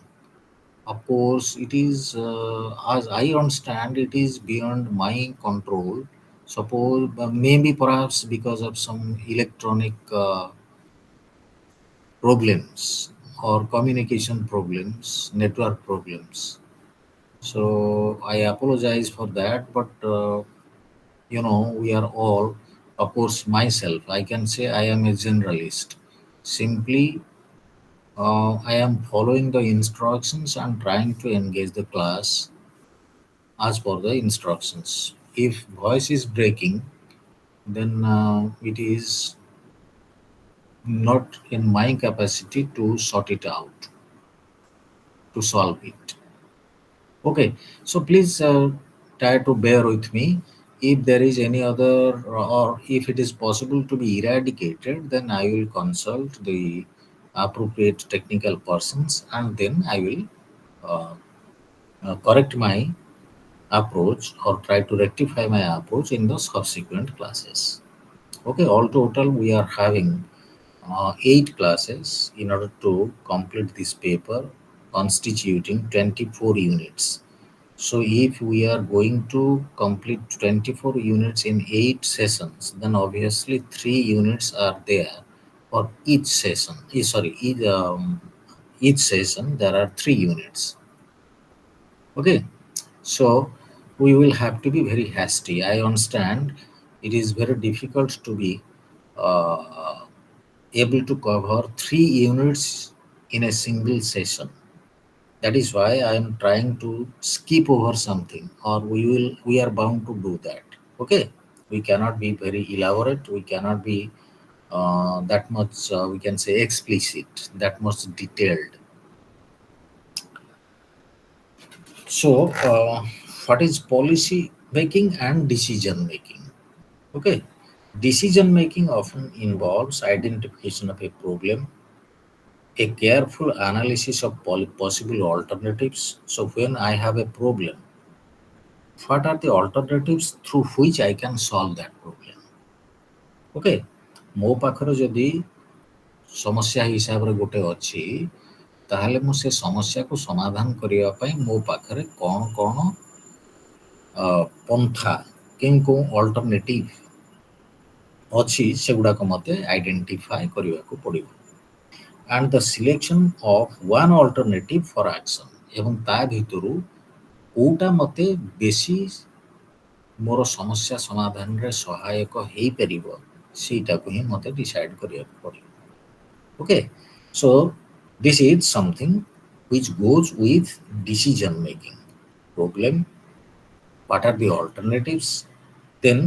Of course, it is, as I understand, it is beyond my control. Suppose, maybe perhaps because of some electronic problems or communication problems, network problems. So I apologize for that, but we are all, of course, myself, I can say I am a generalist. Simply, I am following the instructions and trying to engage the class as per the instructions. If voice is breaking, then it is not in my capacity to sort it out, to solve it. Okay, so please try to bear with me. If there is any other, or if it is possible to be eradicated, then I will consult the appropriate technical persons, and then I will uh, correct my approach or try to rectify my approach in the subsequent classes. Okay, all total we are having 8 classes in order to complete this paper constituting 24 units. So if we are going to complete 24 units in 8 sessions, then obviously 3 units are there for each session. Sorry, each session there are 3 units. Okay, so we will have to be very hasty. I understand it is very difficult to be uh, able to cover 3 units in a single session. That is why I am trying to skip over something, or we are bound to do that. Okay, we cannot be very elaborate. We cannot be that much. We can say explicit, that much detailed. So, what is policy making and decision making? Okay, decision making often involves identification of a problem, a careful analysis of possible alternatives. So, when I have a problem, what are the alternatives through which I can solve that problem? Okay, ମୋ ପାଖରେ ଯଦି ସମସ୍ୟା ହିସାବରେ ଗୋଟେ ଅଛି, ତାହେଲେ ମୁଁ ସେ ସମସ୍ୟାକୁ ସମାଧାନ କରିବା ପାଇଁ ମୋ ପାଖରେ କ'ଣ କ'ଣ ପନ୍ଥା, କେଉଁ କେଉଁ ଅଲ୍ଟରନେଟିଭ୍ ଅଛି, ସେଗୁଡ଼ାକ ମୋତେ ଆଇଡେଣ୍ଟିଫାଏ କରିବାକୁ ପଡ଼ିବ। And the selection of one alternative for action, ଏବଂ ତା ଭିତରୁ କୋଉଟା ମୋତେ ବେଶୀ ମୋର ସମସ୍ୟା ସମାଧାନରେ ସହାୟକ ହେଇପାରିବ, ସେଇଟାକୁ ହିଁ ମୋତେ ଡିସାଇଡ୍ କରିବାକୁ ପଡ଼ିବ। Okay, so this is something which goes with decision making. Problem, what are the alternatives, then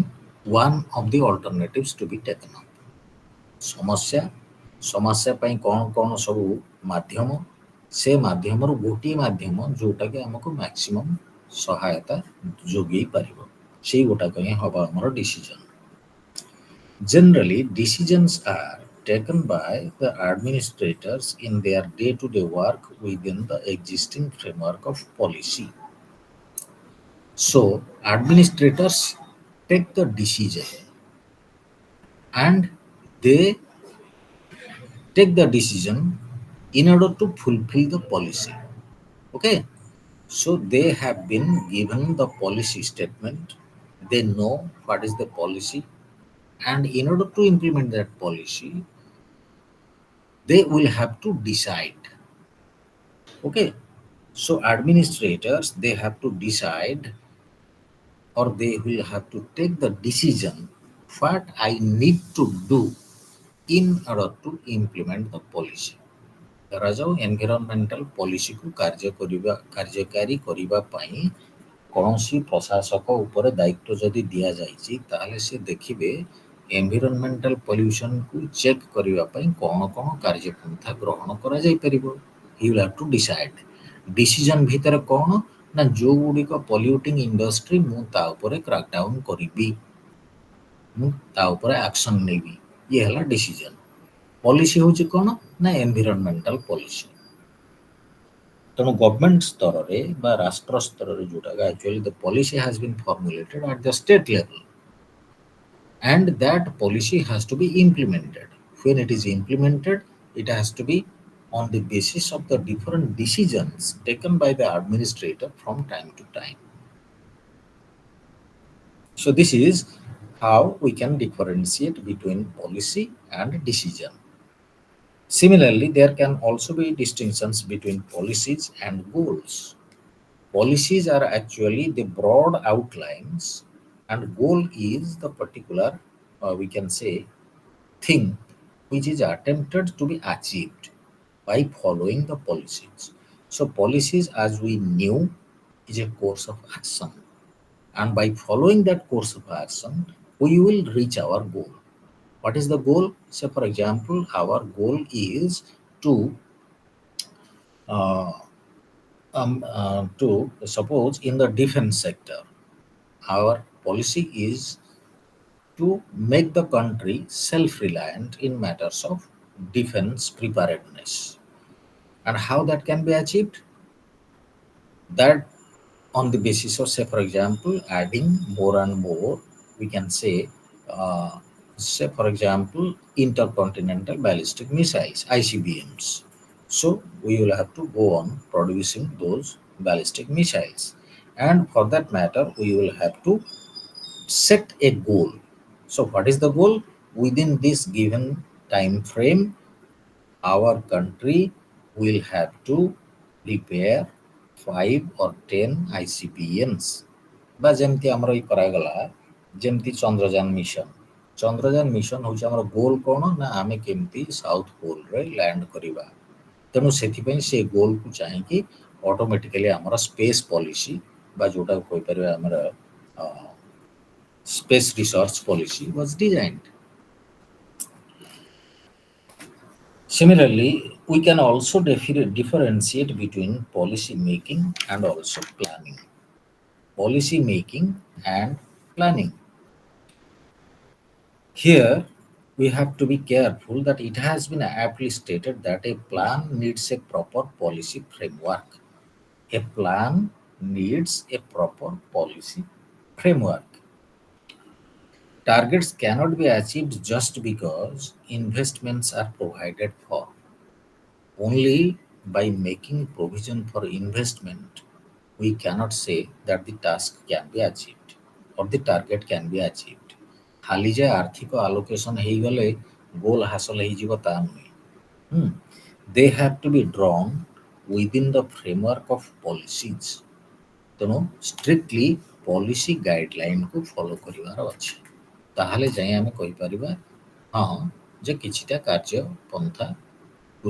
one of the alternatives to be taken up. ସମସ୍ୟା, ସମସ୍ୟା ପାଇଁ କ'ଣ କ'ଣ ସବୁ ମାଧ୍ୟମ, ସେ ମାଧ୍ୟମରୁ ଗୋଟିଏ ମାଧ୍ୟମ ଯୋଉଟାକି ଆମକୁ ମ୍ୟାକ୍ସିମମ୍ ସହାୟତା ଯୋଗେଇ ପାରିବ, ସେଇ ଗୋଟାକ ହିଁ ହବ ଆମର decision. Generally, decisions are taken by the administrators in their day-to-day work within the existing framework of policy. So, administrators take the decision, and They take the decision in order to fulfill the policy. Okay, so they have been given the policy statement, they know what is the policy, and in order to implement that policy, they will have to decide. Okay, so administrators, they have to decide, or they will have to take the decision what I need to do in order to implement the policy. ଧରାଯାଉ environmental ପଲିସିକୁ କାର୍ଯ୍ୟକାରୀ କରିବା ପାଇଁ କୌଣସି ପ୍ରଶାସକ ଉପରେ ଦାୟିତ୍ୱ ଯଦି ଦିଆଯାଇଛି, ତାହେଲେ ସେ ଦେଖିବେ ଏନଭାଇରନମେଣ୍ଟାଲ ପଲ୍ୟୁସନକୁ ଚେକ୍ କରିବା ପାଇଁ କ'ଣ କ'ଣ କାର୍ଯ୍ୟପନ୍ଥା ଗ୍ରହଣ କରାଯାଇପାରିବ। He will have two decide. Decision ଭିତରେ କ'ଣ ନା ଯେଉଁଗୁଡ଼ିକ ପଲ୍ୟୁଟିଂ ଇଣ୍ଡଷ୍ଟ୍ରି, ମୁଁ ତା ଉପରେ କ୍ରାକଡାଉନ୍ କରିବି, ମୁଁ ତା ଉପରେ ଆକ୍ସନ୍ ନେବି। ଇଏ ହେଲା ଡିସିଜନ୍। ପଲିସି ହେଉଛି କ'ଣ ନା ଏନଭାଇରନମେଣ୍ଟାଲ ପଲିସି। ତେଣୁ ଗଭର୍ଣ୍ଣମେଣ୍ଟ ସ୍ତରରେ ବା ରାଷ୍ଟ୍ର ସ୍ତରରେ ଯେଉଁଟାକ actually the policy has been formulated at the state level, and that policy has to be implemented. When it is implemented, it has to be on the basis of the different decisions taken by the administrator from time to time. So this is how we can differentiate between policy and decision. Similarly, there can also be distinctions between policies and goals. Policies are actually the broad outlines, and goal is the particular, we can say, thing which is attempted to be achieved by following the policies. So, policies, as we knew, is a course of action, and by following that course of action, we will reach our goal. What is the goal? Say, for example, our goal is to suppose in the defense sector, our policy is to make the country self-reliant in matters of defense preparedness. And how that can be achieved? That on the basis of, say, for example, adding more and more, we can say, for example, intercontinental ballistic missiles, ICBMs. So we will have to go on producing those ballistic missiles. And for that matter, we will have to set a goal. So what is the goal? Within this given time frame, our country will have to prepare 5 or 10 ICBMs. বা ଯେମିତି ଆମର ଏଇ କରାଗଲା, ଯେମିତି Chandrayaan mission. Chandrayaan mission ହେଉଛି ଆମର goal କ'ଣ ନା ଆମେ କେମିତି ସାଉଥ ପୋଲରେ ଲ୍ୟାଣ୍ଡ କରିବା। ତେଣୁ ସେଥିପାଇଁ ସେ ଗୋଲ୍କୁ ଚାହିଁକି ଅଟୋମେଟିକାଲି ଆମର ସ୍ପେସ୍ ପଲିସି ବା ଯେଉଁଟାକୁ କହିପାରିବା ଆମର space research policy was designed. Similarly, we can also differentiate between policy making and also planning. Policy making and planning. Here, we have to be careful that it has been aptly stated that a plan needs a proper policy framework. A plan needs a proper policy framework. Targets cannot be achieved just because investments are provided for. Only by making provision for investment, we cannot say that the task can be achieved or the target can be achieved. ଖାଲି ଯେ ଆର୍ଥିକ allocation ହେଇଗଲେ ଗୋଲ ହାସଲ ହେଇଯିବ ତା ନୁହେଁ। They have to be drawn within the framework of policies. ତେଣୁ strictly policy ଗାଇଡଲାଇନକୁ ଫଲୋ କରିବାର ଅଛି। ତାହେଲେ ଯାଇ ଆମେ କହିପାରିବା ହଁ ଯେ କିଛିଟା କାର୍ଯ୍ୟ ପନ୍ଥା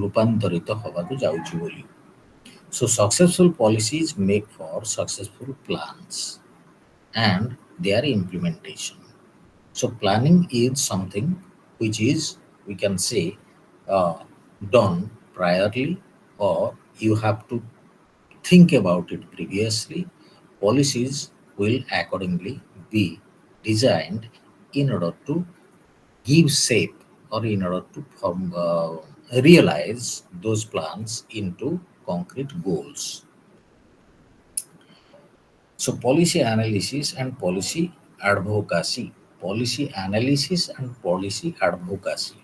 ରୂପାନ୍ତରିତ ହେବାକୁ ଯାଉଛି ବୋଲି। So successful policies make for successful plans and their implementation. So planning is something which is, we can say, done priorly, or you have to think about it previously. Policies will accordingly be designed in order to give shape or in order to realize those plans into concrete goals. So policy analysis and policy advocacy. policy analysis and policy advocacy.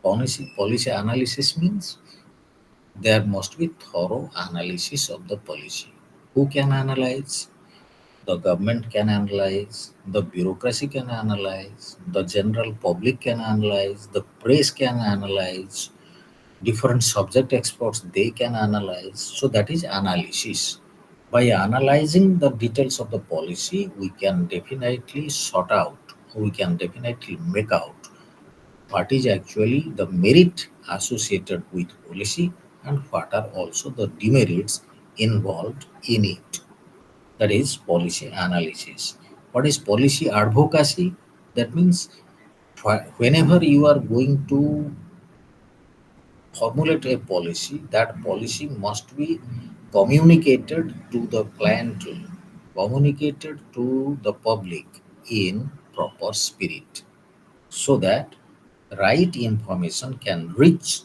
Policy analysis means there must be thorough analysis of the policy. Who can analyze? The government can analyze, the bureaucracy can analyze, the general public can analyze, the press can analyze, different subject experts they can analyze. So that is analysis. By analyzing the details of the policy, we can definitely sort out, we can definitely make out what is actually the merit associated with policy and what are also the demerits involved in it. That is policy analysis. What is policy advocacy? That means whenever you are going to formulate a policy, that policy must be communicated to the clientele, communicated to the public in proper spirit, so that right information can reach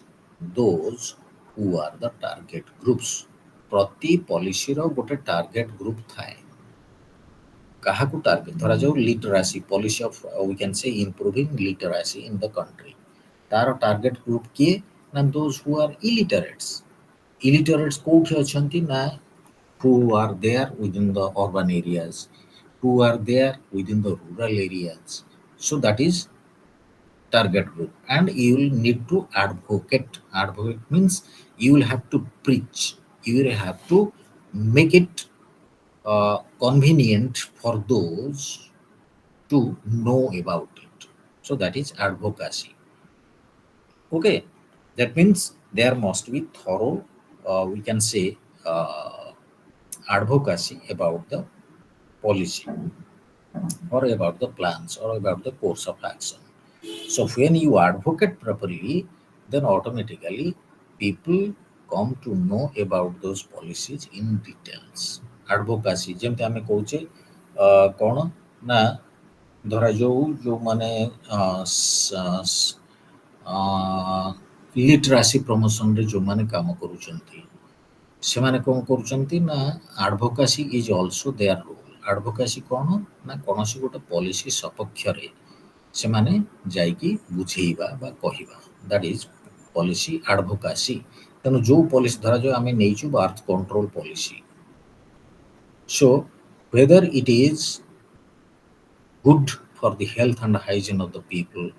those who are the target groups. ପ୍ରତି ପଲିସିର ଗୋଟେ target group ଥାଏ। କାହାକୁ target ଧରାଯାଉ literacy policy of we can say improving literacy in the country. ତାର target group କିଏ ନା ଦୋଜ ହୁ ଆର୍ ଇଲିଟରେଟ୍ସ। ଇଲିଟରେଟ୍ସ କୋଉଠି ଅଛନ୍ତି ନା who are there within the urban areas, who are there within the rural areas. So that is target group, and you will need to advocate. Advocate means you will have to preach, you will have to make it convenient for those to know about it. So that is advocacy. Okay, that means there must be thorough, we can say, advocacy about the policy or about the plans or about the course of action. So when you advocate properly, then automatically people come to know about those policies in details. Advocacy ଯେମିତି ଆମେ କହୁଛେ କ'ଣ ନା ଧରାଯାଉ ଯେଉଁମାନେ लिटरासी promotion रे ଯେଉଁମାନେ କାମ କରୁଛନ୍ତି ସେମାନେ କ'ଣ କରୁଛନ୍ତି ନା ଆଡଭୋକାସି ଇଜ୍ ଅଲସୋ ଦେୟାର ରୋଲ୍। ଆଡଭୋକାସି କ'ଣ ନା କୌଣସି ଗୋଟେ ପଲିସି ସପକ୍ଷରେ ସେମାନେ ଯାଇକି ବୁଝେଇବା ବା କହିବା, ଦ୍ୟାଟ୍ ଇଜ୍ ପଲିସି ଆଡଭୋକାସି। ତେଣୁ ଯେଉଁ ପଲିସି ଧରାଯାଉ ଆମେ ନେଇଛୁ birth control policy, so whether it is good for the health and hygiene of the people,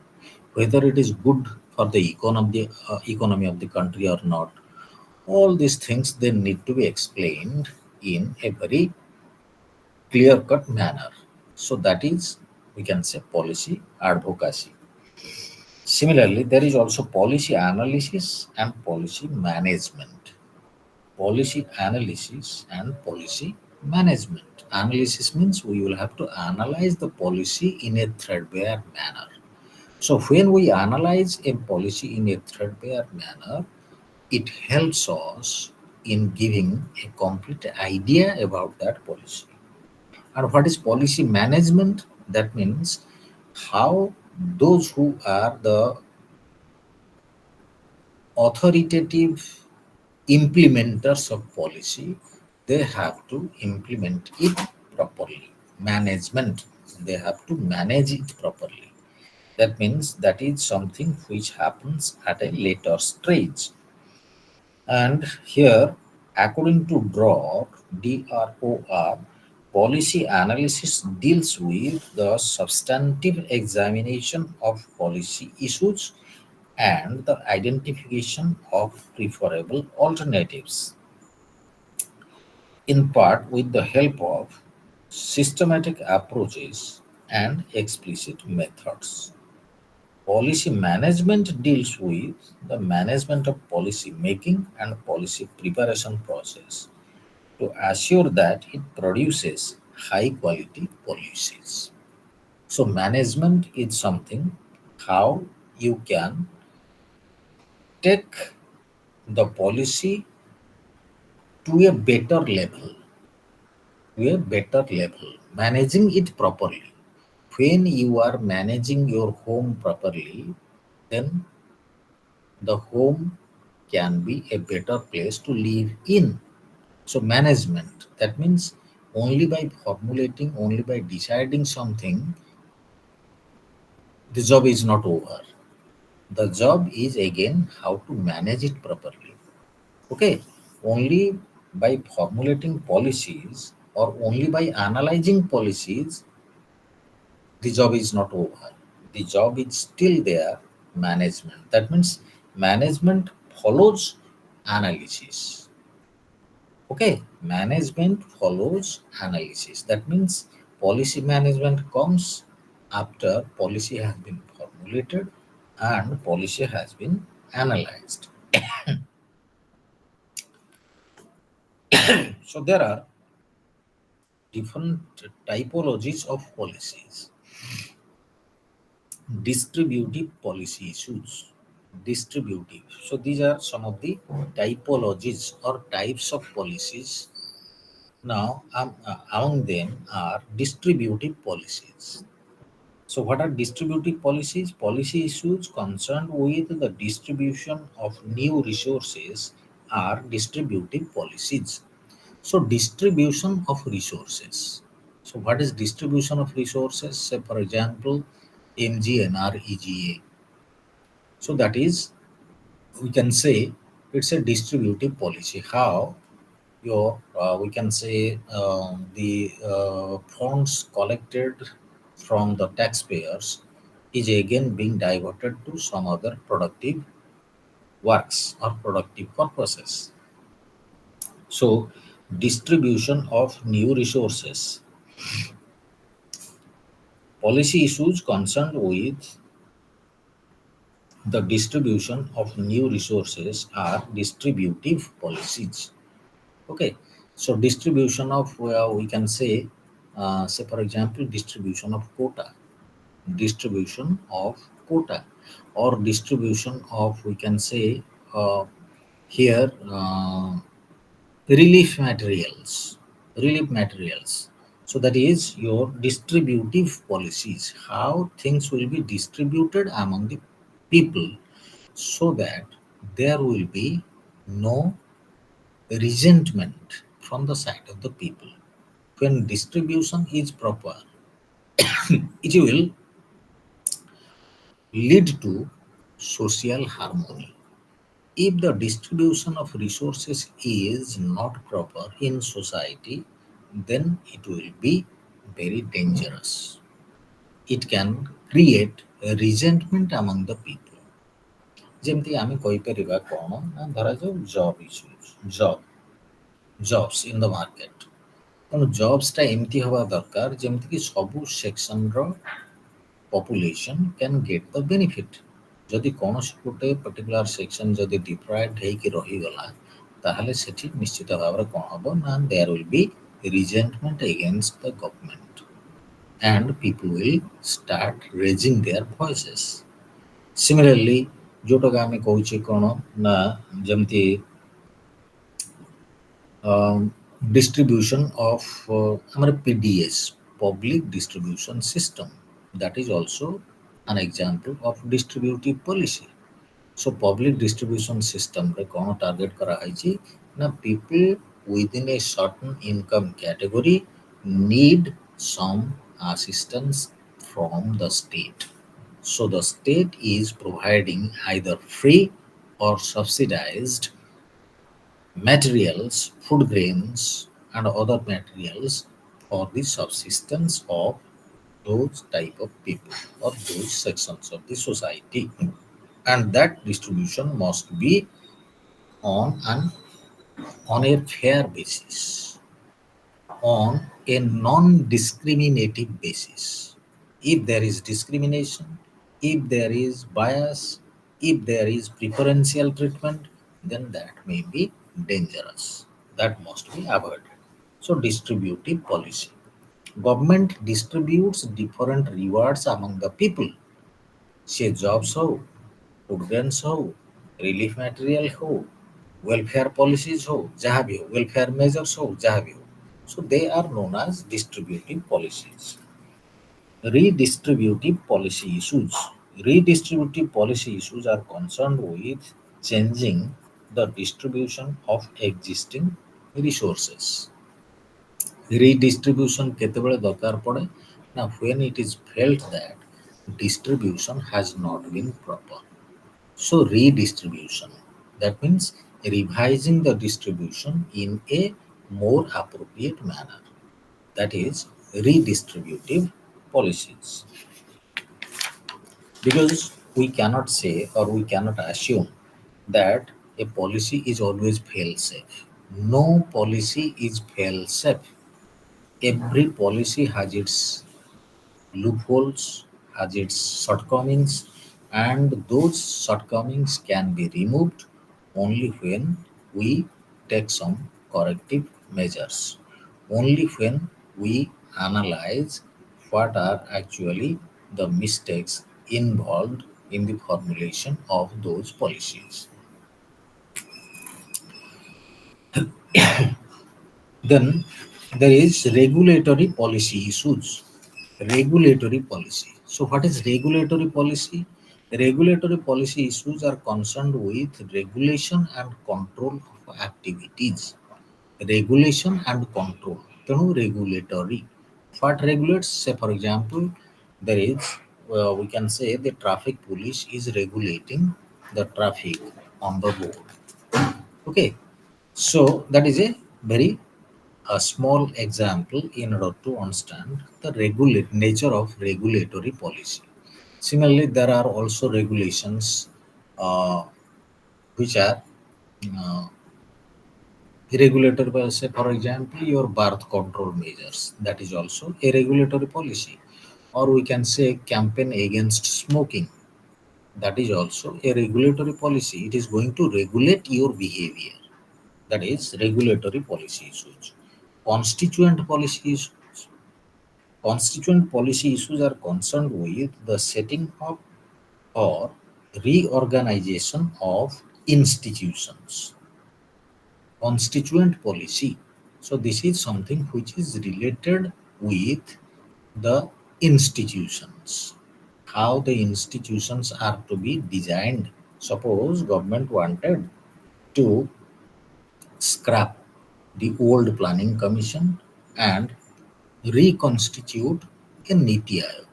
whether it is good for the economy of the country or not, all these things they need to be explained in a very clear cut manner. So that is, we can say, policy advocacy. Similarly, there is also policy analysis and policy management. Policy analysis and policy management. Analysis means we will have to analyze the policy in a threadbare manner. So when we analyze a policy in a threadbare manner, it helps us in giving a complete idea about that policy. And what is policy management? That means how those who are the authoritative implementers of policy, they have to implement it properly. Management, they have to manage it properly. That means that is something which happens at a later stage. And here, according to DROR, policy analysis deals with the substantive examination of policy issues and the identification of preferable alternatives, in part with the help of systematic approaches and explicit methods. Policy management deals with the management of policy making and policy preparation process to assure that it produces high quality policies. So management is something how you can take the policy to a better level, managing it properly. When you are managing your home properly, then the home can be a better place to live in. So management, that means only by formulating, only by deciding something, the job is not over. The job is again how to manage it properly. Okay, only by formulating policies or only by analyzing policies, the job is not over. The job is still there, management. That means management follows analysis. Okay, management follows analysis. That means policy management comes after policy has been formulated and policy has been analyzed. So there are different typologies of policies. Distributive policy issues. Distributive. So these are some of the typologies or types of policies. Now, among them are distributive policies. So, what are distributive policies? Policy issues concerned with the distribution of new resources are distributive policies. So, distribution of resources. So, what is distribution of resources? Say, for example, MGNREGA. So, that is, we can say it's a distributive policy. How your we can say the funds collected from the taxpayers is again being diverted to some other productive works or productive purposes. So distribution of new resources. Policy issues concerned with the distribution of new resources are distributive policies. Okay, so distribution of we can say for example, distribution of quota, distribution of quota, or distribution of we can say uh, here relief materials, relief materials. So that is your distributive policies, how things will be distributed among the people so that there will be no resentment from the side of the people. When distribution is proper, it will lead to social harmony. If the distribution of resources is not proper in society, then it will be very dangerous. It can create a resentment among the people. ଯେମିତି ଆମେ କହିପାରିବା କ'ଣ ନା ଧରାଯାଉ job issues, jobs in the market. ତେଣୁ ଜବ୍ସଟା ଏମିତି ହେବା ଦରକାର ଯେମିତିକି ସବୁ ସେକ୍ସନର population can get the benefit. ଯଦି କୌଣସି ଗୋଟେ ପର୍ଟିକୁଲାର ସେକ୍ସନ ଯଦି ଡିପ୍ରାଇଭ୍ ହେଇକି ରହିଗଲା, ତାହେଲେ ସେଠି ନିଶ୍ଚିତ ଭାବରେ କ'ଣ ହେବ ନା there will be resentment against the government and people will start raising their voices. Similarly, ଯୋଉଟାକୁ ଆମେ କହୁଛେ କ'ଣ ନା ଯେମିତି distribution of our PDS, public distribution system. That is also an example of distributive policy. So public distribution system रे कौन target कराई ना people within a certain income category need some assistance from the state. So the state is providing either free or subsidized materials, food grains, and other materials for the subsistence of those type of people or those sections of the society. And that distribution must be on an on a fair basis, on a non-discriminative basis. If there is discrimination, if there is bias, if there is preferential treatment, then that may be dangerous. That must be avoided. So distributive policy. Government distributes different rewards among the people. Say jobs ho, food grains ho, relief material ho, welfare policies ho, jaha bhi ho, welfare measures ho, jaha bhi ho. So they are known as distributive policies. Redistributive policy issues. Redistributive policy issues are concerned with changing the distribution of existing resources. Redistribution କେତେବେଳେ ଦରକାର ପଡ଼େ ନା when it is felt that distribution has not been proper. So redistribution, that means revising the distribution in a more appropriate manner. That is redistributive policies. Because we cannot say or we cannot assume that a policy is always fail safe. No policy is fail safe. Every policy has its loopholes, has its shortcomings, and those shortcomings can be removed only when we take some corrective measures, only when we analyze what are actually the mistakes involved in the formulation of those policies. Then there is regulatory policy issues. Regulatory policy. So, what is regulatory policy? Regulatory policy issues are concerned with regulation and control of activities. Regulation and control. ତେଣୁ regulatory. What regulates? Say, for example, there is, we can say the traffic police is regulating the traffic on the road. Okay, so that is a small example in order to understand the regulate nature of regulatory policy. Similarly, there are also regulations uh, which are uh, regulated by, say, for example, your birth control measures. That is also a regulatory policy. Or we can say campaign against smoking. That is also a regulatory policy. It is going to regulate your behavior. That is regulatory policy issues. Constituent policy issues. Constituent policy issues are concerned with the setting up or reorganization of institutions. Constituent policy. So, this is something which is related with the institutions. How the institutions are to be designed. Suppose government wanted to scrap the old planning commission and reconstitute a Niti Aayog.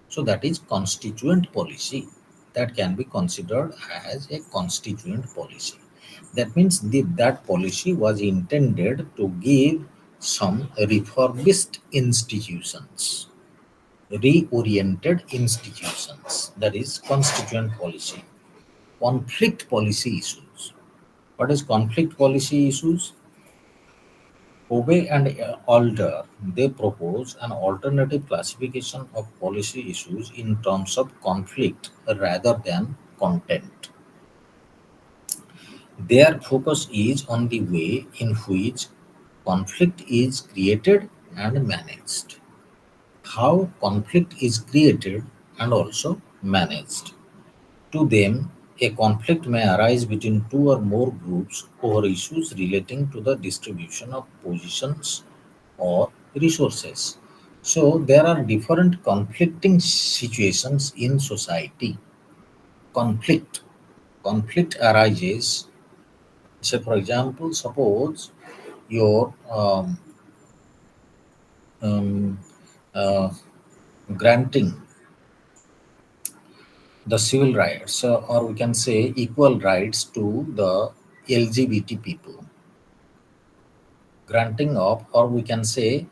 So that is constituent policy that can be considered as a constituent policy. That means that policy was intended to give some refurbished institutions, reoriented institutions. That is constituent policy. Conflict policy issues. What is conflict policy issues? Obey and alter, they propose an alternative classification of policy issues in terms of conflict rather than content. Their focus is on the way in which conflict is created and managed. How conflict is created and also managed. To them, a conflict may arise between two or more groups over issues relating to the distribution of positions or resources. So, there are different conflicting situations in society. Conflict. Conflict arises. Say, for example, suppose you're um, uh, granting the civil rights, or we can say equal rights to the LGBT people, granting of, or we can say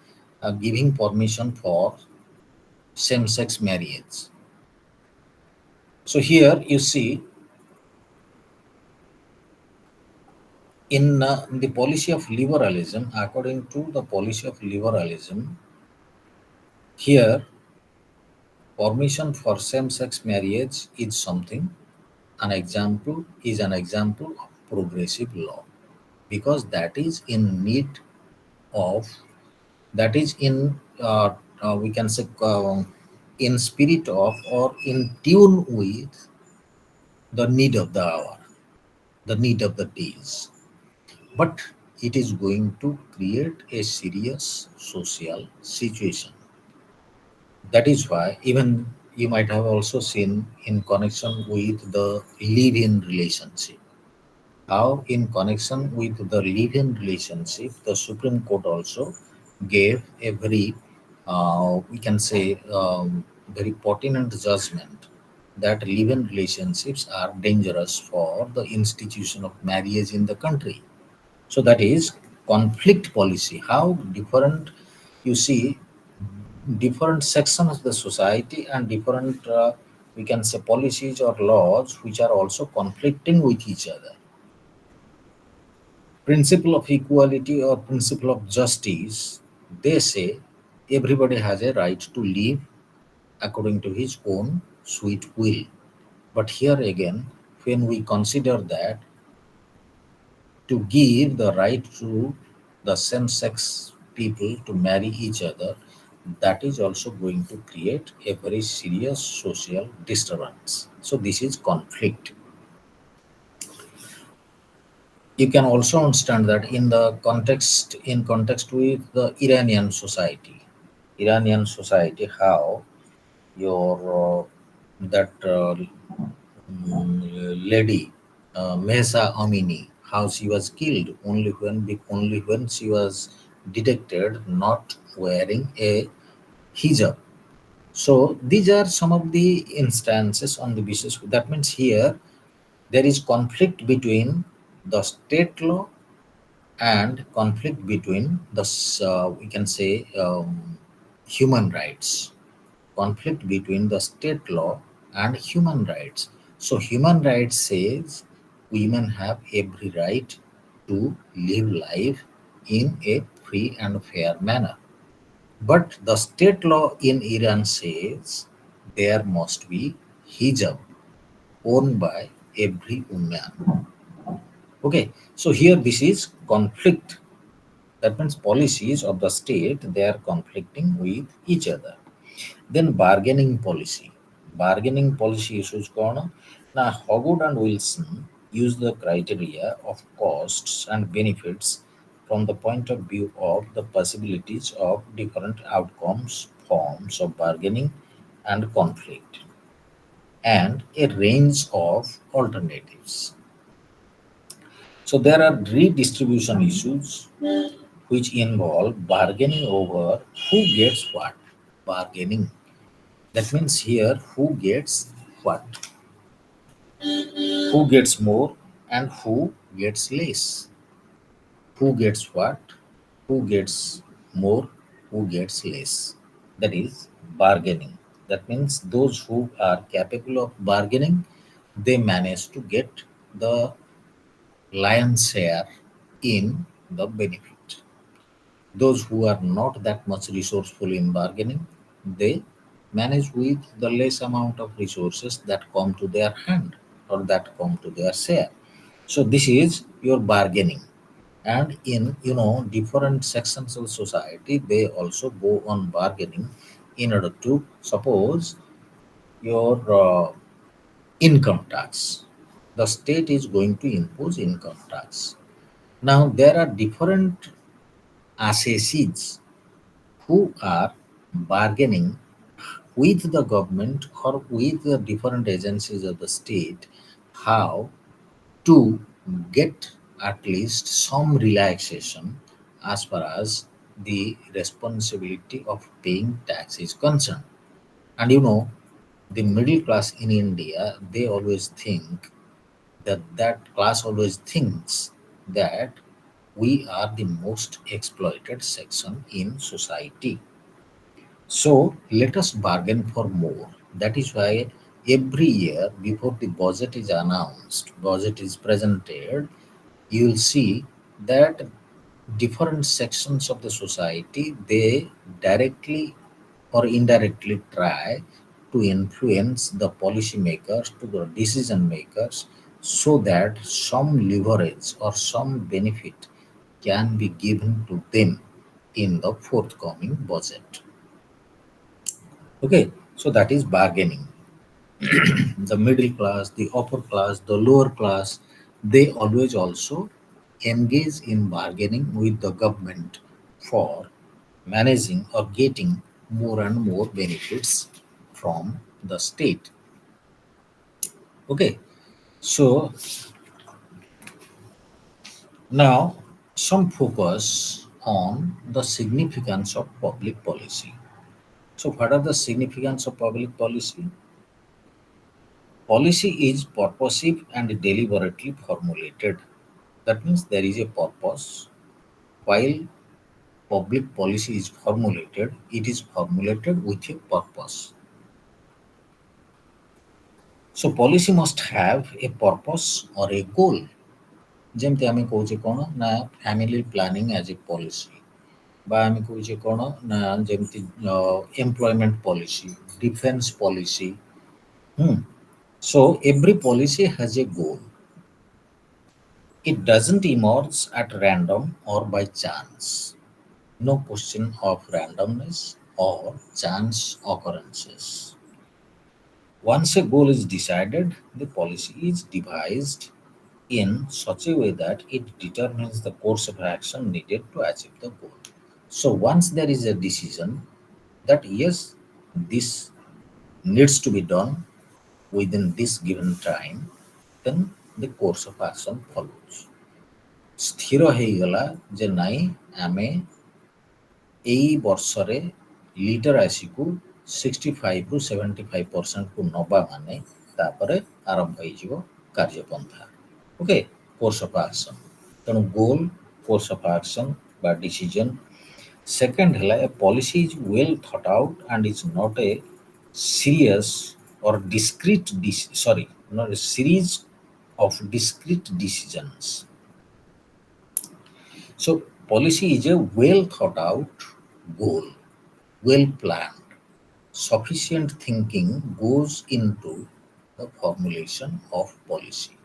giving permission for same sex marriage. So, here you see in the policy of liberalism, according to the policy of liberalism, here permission for same sex marriage is something, an example of progressive law, because that is in need of, that is in we can say in spirit of or in tune with the need of the hour, the need of the days. But it is going to create a serious social situation. That is why even you might have also seen in connection with the live-in relationship. How in connection with the live-in relationship, the Supreme Court also gave a very, we can say, very pertinent judgment that live-in relationships are dangerous for the institution of marriage in the country. So that is conflict policy. How different, you see, different sections of the society and different, we can say, policies or laws which are also conflicting with each other. Principle of equality or principle of justice, they say everybody has a right to live according to his own sweet will. But here again, when we consider that to give the right to the same sex people to marry each other, that is also going to create a very serious social disturbance. So this is conflict. You can also understand that in the context, in context with the Iranian society, how your that lady Mehsa Amini, how she was killed only when she was detected not wearing a hijab. So these are some of the instances on the basis. That means here there is conflict between the state law and conflict between the we can say human rights. Conflict between the state law and human rights. So human rights says women have every right to live life in a free and fair manner. But the state law in Iran says there must be hijab worn by every woman. Okay, so here this is conflict. That means policies of the state, they are conflicting with each other. Then bargaining policy. Bargaining policy issues corner. Now Hogwood and Wilson use the criteria of costs and benefits from the point of view of the possibilities of different outcomes, forms of bargaining and conflict, and a range of alternatives. So there are redistribution issues which involve bargaining over who gets what. Bargaining. That means here who gets what, who gets more and who gets less, who gets what, who gets more, who gets less. That is bargaining. That means those who are capable of bargaining, they manage to get the lion's share in the benefit. Those who are not that much resourceful in bargaining, they manage with the less amount of resources that come to their hand or that come to their share. So this is your bargaining. And in different sections of society, they also go on bargaining in order to suppose your income tax. The state is going to impose income tax. Now there are different assessees who are bargaining with the government or with the different agencies of the state how to get at least some relaxation as far as the responsibility of paying tax is concerned. And the middle class in India, they always think that class always thinks that we are the most exploited section in society. So let us bargain for more. That is why every year before the budget is announced, budget is presented, you will see that different sections of the society, they directly or indirectly try to influence the policy makers to the decision makers so that some leverage or some benefit can be given to them in the forthcoming budget. Okay, so that is bargaining. The middle class, the upper class, the lower class, they always also engage in bargaining with the government for managing or getting more and more benefits from the state. Okay, so now some focus on the significance of public policy. So what are the significance of public policy? Policy is purposive and deliberately formulated. That means there is a purpose. While public policy is formulated, it is formulated with a purpose. So policy must have a purpose or a goal. ଯେମିତି ଆମେ କହୁଛେ କ'ଣ ନା family planning ଆଜ୍ ଏ policy, ବା ଆମେ କହୁଛେ କ'ଣ ନା ଯେମିତି employment policy, defence policy. So every policy has a goal. It doesn't emerge at random or by chance. No question of randomness or chance occurrences. Once a goal is decided, the policy is devised in such a way that it determines the course of action needed to achieve the goal. So once there is a decision that yes, this needs to be done within this given time, then the course of action follows. ସ୍ଥିର ହେଇଗଲା ଯେ ନାଇଁ ଆମେ ଏଇ ବର୍ଷରେ litre ରାଶିକୁ 65 ରୁ 75% କୁ ନବା ମାନେ ତାପରେ ଆରମ୍ଭ ହେଇଯିବ କାର୍ଯ୍ୟପନ୍ଥା. Okay, course of action. ତେଣୁ ଗୋଲ୍, କୋର୍ସ ଅଫ୍ ଆକ୍ସନ୍ ବା ଡିସିଜନ୍. ସେକେଣ୍ଡ ହେଲା a policy is well thought out and is not a serious or discrete not a series of discrete decisions. So policy is a well thought out goal, well planned. Sufficient thinking goes into the formulation of policy.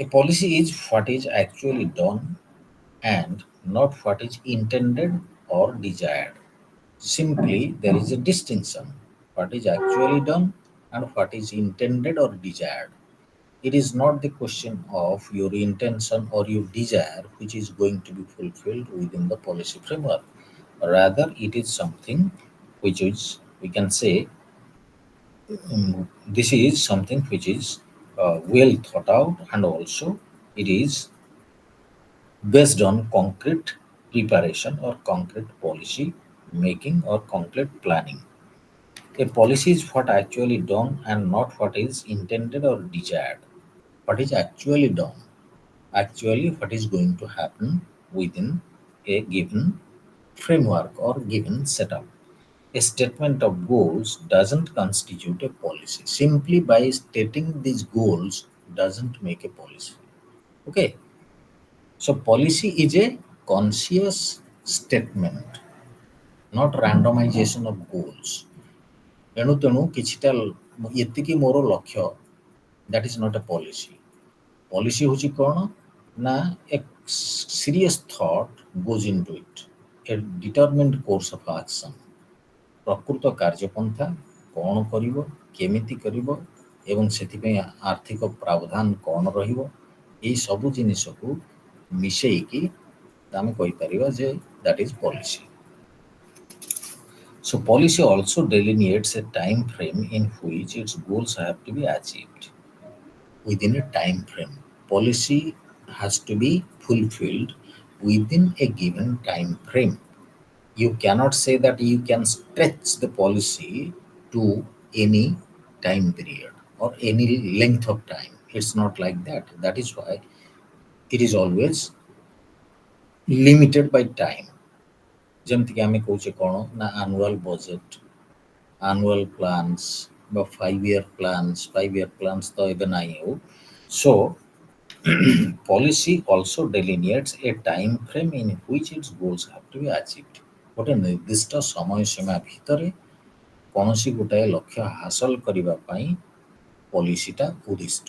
A policy is what is actually done and not what is intended or desired. Simply, there is a distinction: what is actually done and what is intended or desired. It is not the question of your intention or your desire which is going to be fulfilled within the policy framework. Rather, it is something which is, we can say, this is something which is well thought out, and also it is based on concrete preparation or concrete policy making or concrete planning. A policy is what actually done and not what is intended or desired. What is actually done, actually what is going to happen within a given framework or given setup. A statement of goals doesn't constitute a policy. Simply by stating these goals doesn't make a policy. Okay. So policy is a conscious statement, not randomization of goals. ଏଣୁ ତେଣୁ କିଛିଟା ଏତିକି ମୋର ଲକ୍ଷ୍ୟ, that is not a policy. Policy ହେଉଛି କ'ଣ ନା a serious thought goes into it, a determined course of action. ପ୍ରକୃତ କାର୍ଯ୍ୟପନ୍ଥା କ'ଣ କରିବ, କେମିତି କରିବ ଏବଂ ସେଥିପାଇଁ ଆର୍ଥିକ ପ୍ରାବଧାନ କ'ଣ ରହିବ, ଏଇ ସବୁ ଜିନିଷକୁ ମିଶେଇକି ଆମେ କହିପାରିବା ଯେ that is policy. So policy also delineates a time frame in which its goals have to be achieved. Within a time frame, policy has to be fulfilled within a given time frame. You cannot say that you can stretch the policy to any time period or any length of time. It's not like that. That is why it is always limited by time. ଯେମିତିକି ଆମେ କହୁଛେ କ'ଣ ନା annual budget, annual plans ବା 5 year plans ତ ଏବେ ନାହିଁ ଆଉ. So policy also delineates a time frame in which its goals have to be achieved. ଗୋଟେ ନିର୍ଦ୍ଦିଷ୍ଟ ସମୟ ସୀମା ଭିତରେ କୌଣସି ଗୋଟାଏ ଲକ୍ଷ୍ୟ ହାସଲ କରିବା ପାଇଁ ପଲିସିଟା ଉଦ୍ଦିଷ୍ଟ.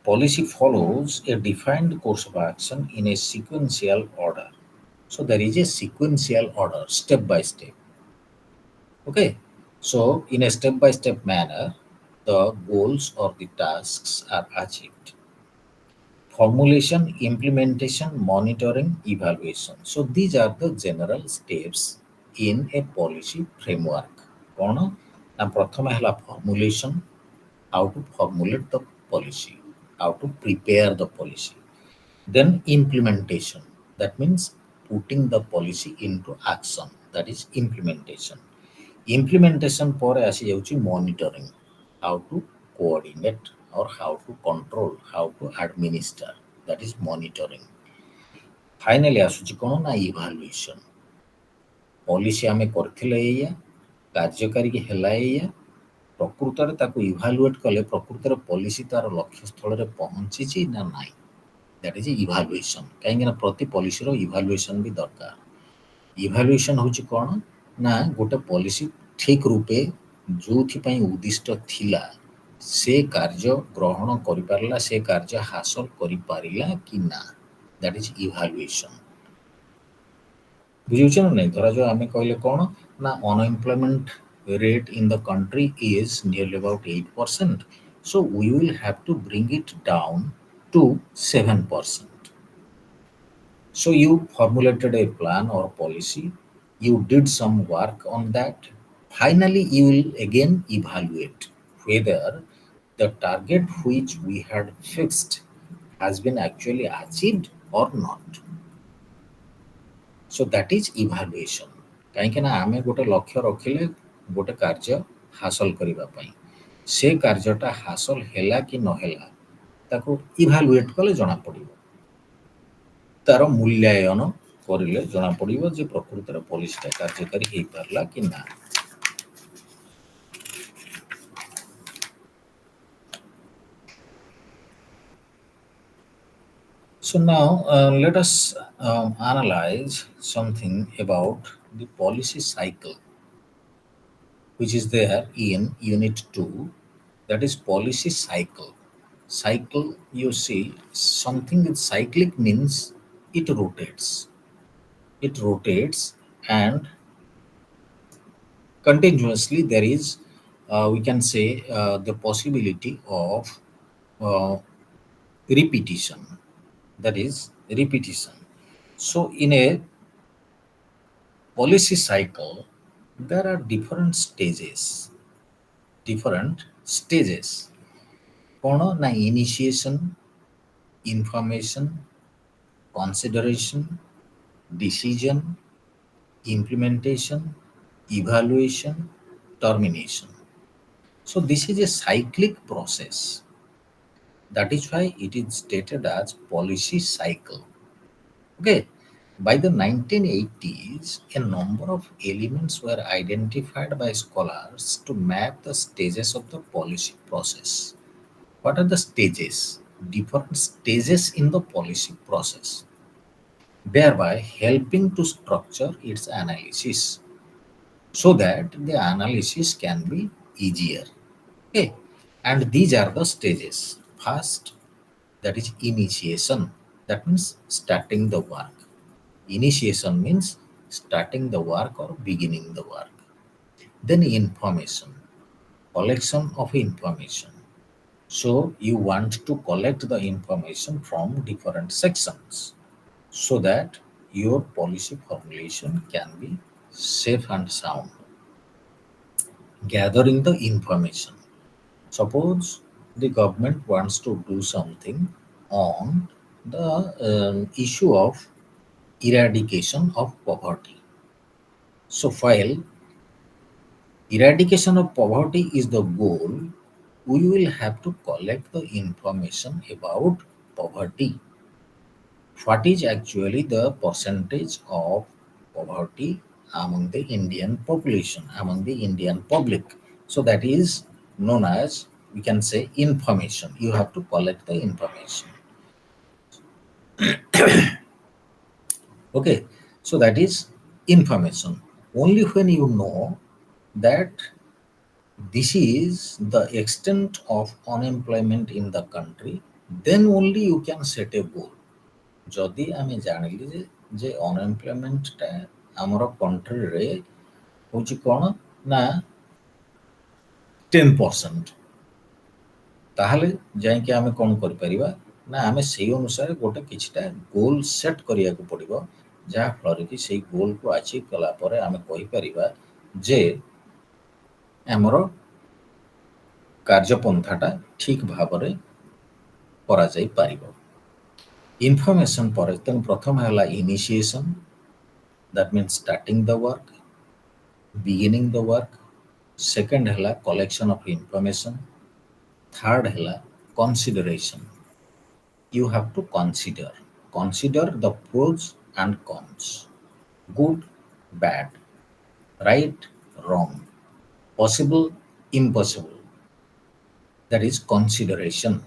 Policy follows a defined course of action in a sequential order. So there is a sequential order, step by step. Okay. So in a step by step manner, the goals or the tasks are achieved. Formulation, implementation, monitoring, evaluation. So these are the general steps in a policy framework. କ'ଣ ନା ପ୍ରଥମେ ହେଲା formulation, how to formulate the policy, how to prepare the policy. Then implementation, that means putting the policy into action, that is implementation. Implementation ପରେ ଆସିଯାଉଛି monitoring, how to coordinate or how to control, how to administer, that is monitoring. Finally ଆସୁଛି କ'ଣ ନା evaluation. Policy ଆମେ କରିଥିଲେ ଏଇଆ, କାର୍ଯ୍ୟକାରୀ ହେଲା ଏଇଆ, ପ୍ରକୃତରେ ତାକୁ ଇଭାଲୁଏଟ୍ କଲେ ପ୍ରକୃତରେ ପଲିସି ତାର ଲକ୍ଷ୍ୟସ୍ଥଳରେ ପହଞ୍ଚିଛି ନା ନାହିଁ, ଦ୍ୟାଟ୍ ଇଜ୍ ଇଭାଲୁଏସନ୍। କାହିଁକିନା ପ୍ରତି ପଲିସିର ଇଭାଲୁଏସନ୍ ବି ଦରକାର। ଇଭାଲୁଏସନ୍ ହେଉଛି କ'ଣ ନା ଗୋଟେ ପଲିସି ଠିକ୍ ରୂପେ ଯେଉଁଥିପାଇଁ ଉଦ୍ଦିଷ୍ଟ ଥିଲା ସେ କାର୍ଯ୍ୟ ଗ୍ରହଣ କରିପାରିଲା, ସେ କାର୍ଯ୍ୟ ହାସଲ କରିପାରିଲା କି ନା, ଦ୍ୟାଟ୍ ଇଜ୍ ଇଭାଲୁଏସନ୍। ବୁଝିହେଉଛି ନା ନାହିଁ? ଧରାଯାଉ ଆମେ କହିଲେ କ'ଣ ନା unemployment rate in the country is nearly about 8%. So we will have to bring it down to 7%. So you formulated a plan or policy, you did some work on that. Finally, you will again evaluate whether the target which we had fixed has been actually achieved or not. So that is evaluation. କାହିଁକି ନା ଆମେ ଗୋଟେ ଲକ୍ଷ୍ୟ ରଖିଲେ ଗୋଟେ କାର୍ଯ୍ୟ ହାସଲ କରିବା ପାଇଁ, ସେ କାର୍ଯ୍ୟଟା ହାସଲ ହେଲା କି ନ ହେଲା ତାକୁ ଇଭାଲୁଏଟ୍ କଲେ ଜଣାପଡ଼ିବ, ତାର ମୂଲ୍ୟାୟନ କରିଲେ ଜଣାପଡ଼ିବ ଯେ ପ୍ରକୃତରେ ପଲିସିଟା କାର୍ଯ୍ୟକାରୀ ହେଇପାରିଲା କି ନା। So now let us analyze something about the policy cycle which is there in unit 2, that is policy cycle. Cycle, you see, something with cyclic means it rotates. It rotates and continuously there is, we can say, the possibility of repetition. That is repetition. So in a policy cycle, there are different stages. Different stages. କ'ଣ ନା initiation, information, consideration, decision, implementation, evaluation, termination. So this is a cyclic process. That is why it is stated as policy cycle. Okay. By the 1980s, a number of elements were identified by scholars to map the stages of the policy process. What are the stages? Different stages in the policy process, thereby helping to structure its analysis so that the analysis can be easier. Okay. And these are the stages. First, that is initiation. That means starting the work. Initiation means starting the work or beginning the work. Then information, collection of information. So you want to collect the information from different sections so that your policy formulation can be safe and sound. Gathering the information. Suppose the government wants to do something on the issue of eradication of poverty. So while eradication of poverty is the goal, we will have to collect the information about poverty. What is actually the percentage of poverty among the Indian population, among the Indian public? So that is known as, we can say, information. You have to collect the information. Okay, so that is information. Only when you know that this is the extent of unemployment in the country, then only you can set a goal. ଯଦି ଆମେ ଜାଣିଲି ଯେ ଅନଏମ୍ପ୍ଲୟମେଣ୍ଟଟା ଆମର କଣ୍ଟ୍ରିରେ ହେଉଛି କ'ଣ ନା 10%, ତାହେଲେ ଯାଇକି ଆମେ କ'ଣ କରିପାରିବା ନା ଆମେ ସେଇ ଅନୁସାରେ ଗୋଟେ କିଛିଟା ଗୋଲ୍ ସେଟ୍ କରିବାକୁ ପଡ଼ିବ, ଯାହାଫଳରେ କି ସେଇ ଗୋଲ୍କୁ ଆଚିଭ୍ କଲା ପରେ ଆମେ କହିପାରିବା ଯେ ଆମର କାର୍ଯ୍ୟପନ୍ଥାଟା ଠିକ୍ ଭାବରେ କରାଯାଇପାରିବ। ଇନଫର୍ମେସନ୍ ପରେ ତେଣୁ ପ୍ରଥମ ହେଲା initiation, That means starting the work, beginning the work. Second hela collection of information. Third hela consideration. You have to consider the pros and cons, good, bad, right, wrong, possible, impossible. That is consideration.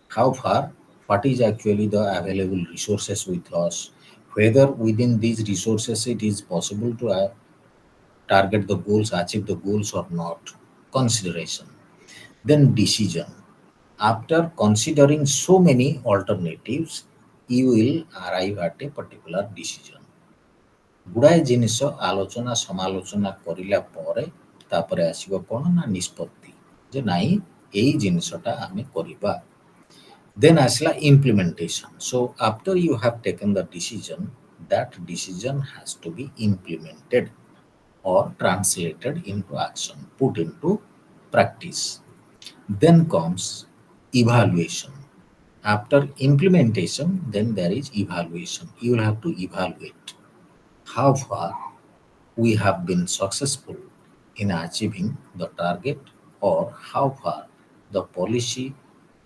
How far, what is actually the available resources with us, whether within these resources it is possible to target the goals, achieve the goals or not. Consideration. Then decision. After considering so many alternatives, you will arrive at a particular decision. ଗୁଡ଼ାଏ ଜିନିଷ ଆଲୋଚନା ସମାଲୋଚନା କରିଲା ପରେ ତାପରେ ଆସିବ କ'ଣ ନା ନିଷ୍ପତ୍ତି, ଯେ ନାଇଁ ଏଇ ଜିନିଷଟା ଆମେ କରିବା। Then ଆସିଲା implementation. So after you have taken the decision, that decision has to be implemented or translated into action, put into practice. Then comes evaluation. After implementation, then there is evaluation. You will have to evaluate how far we have been successful in achieving the target, or how far the policy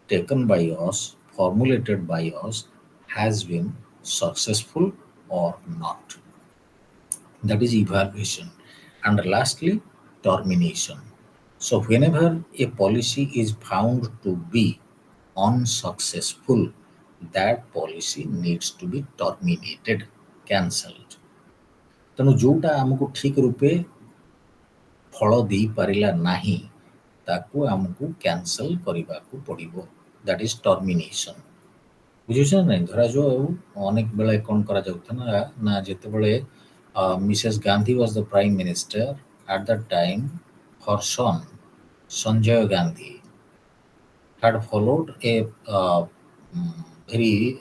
taken by us, formulated by us, has been successful or not. That is evaluation. And lastly, termination. So, whenever a policy is found to be unsuccessful, that policy needs to be terminated, cancelled. ତେଣୁ ଯେଉଁଟା ଆମକୁ ଠିକ୍ ରୂପେ ଫଳ ଦେଇପାରିଲା ନାହିଁ ତାକୁ ଆମକୁ cancel କରିବାକୁ ପଡ଼ିବ। That is termination. ବୁଝୁଛ ନା ନାହିଁ? ଧରାଯାଉ ଅନେକ ବେଳେ କ'ଣ କରାଯାଉଥିଲା ନା ଯେତେବେଳେ Mrs Gandhi was the Prime minister, at that time her son Sanjay Gandhi had followed a very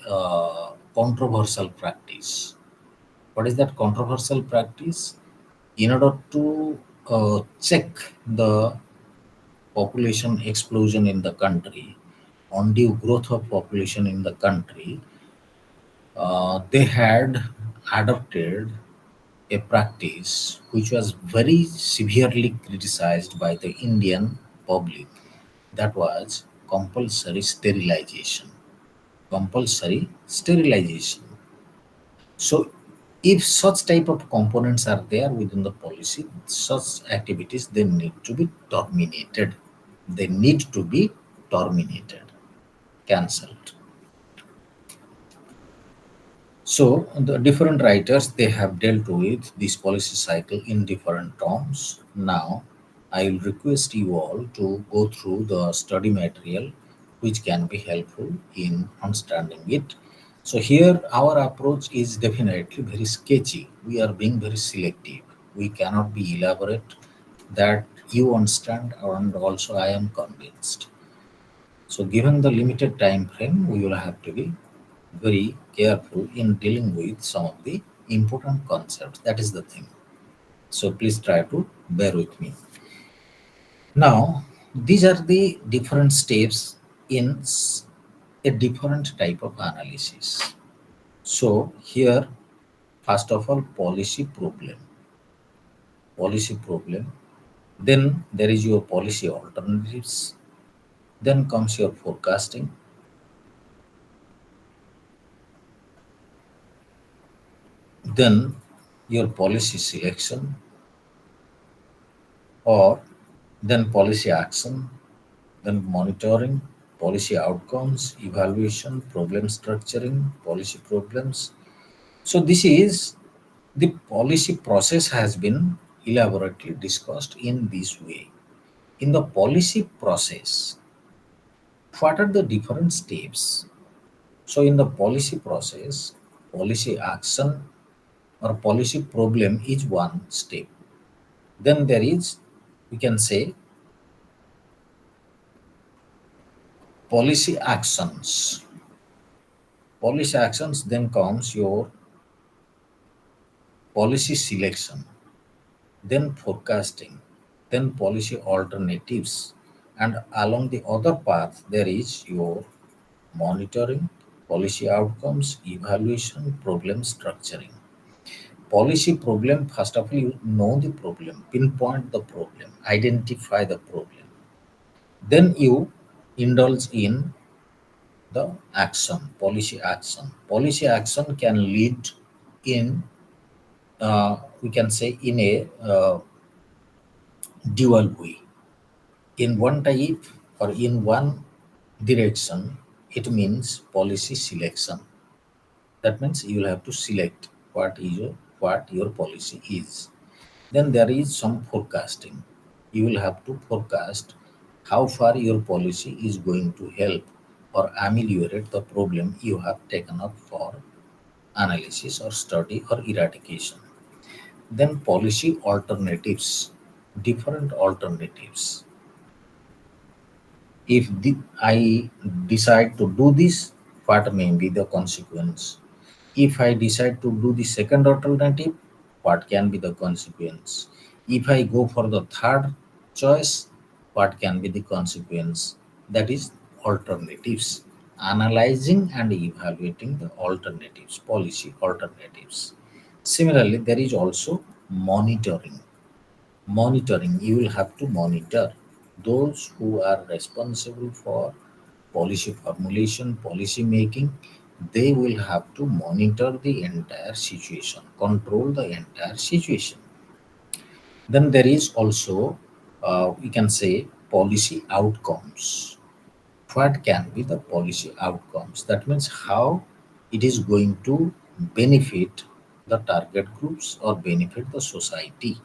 controversial practice. What is that controversial practice? In order to check the population explosion in the country, undue growth of population in the country, they had adopted a practice which was very severely criticized by the Indian public. That was compulsory sterilization. Compulsory sterilization. So, if such type of components are there within the policy, such activities they need to be terminated. They need to be terminated, cancelled. So the different writers they have dealt with this policy cycle in different terms. Now I will request you all to go through the study material which can be helpful in understanding it. So here our approach is definitely very sketchy. We are being very selective. We cannot be elaborate, that you understand and also I am convinced. So given the limited time frame, we will have to be very careful in dealing with some of the important concepts. That is the thing. So please try to bear with me. Now, these are the different steps in a different type of analysis. So here, first of all, policy problem. Policy problem. Then there is your policy alternatives. Then comes your forecasting. Then your policy selection, or then policy action, then monitoring, policy outcomes, evaluation, problem structuring, policy problems. So this is the policy process has been elaborately discussed in this way. In the policy process, what are the different steps? So in the policy process, policy action or policy problem is one step. Then there is, we can say, policy actions. Policy actions, then comes your policy selection, then forecasting, then policy alternatives, and along the other path there is your monitoring, policy outcomes, evaluation, problem structuring. Policy problem, first of all, you know the problem, pinpoint the problem, identify the problem. Then you indulge in the action, policy action. Policy action can lead in, we can say, in a dual way. In one type or in one direction, it means policy selection. That means you will have to select what your policy is. Then there is some forecasting. You will have to forecast how far your policy is going to help or ameliorate the problem you have taken up for analysis or study or eradication. Then policy alternatives, different alternatives. If I decide to do this, what may be the consequence? If I decide to do the second alternative, what can be the consequence? If I go for the third choice, what can be the consequence? That is alternatives. Analyzing and evaluating the alternatives, policy alternatives. Similarly, there is also monitoring. Monitoring, you will have to monitor those who are responsible for policy formulation, policy making. They will have to monitor the entire situation, control the entire situation. Then there is also, we can say, policy outcomes. What can be the policy outcomes? That means how it is going to benefit the target groups or benefit the society,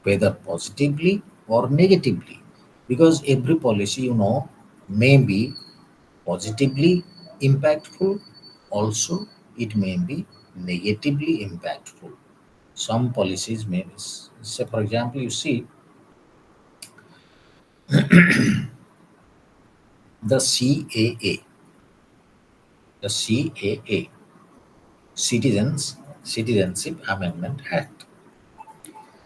whether positively or negatively. Because every policy, may be positively impactful, also it may be negatively impactful. Some policies may be, say for example, you see the CAA, the CAA, Citizenship Amendment Act.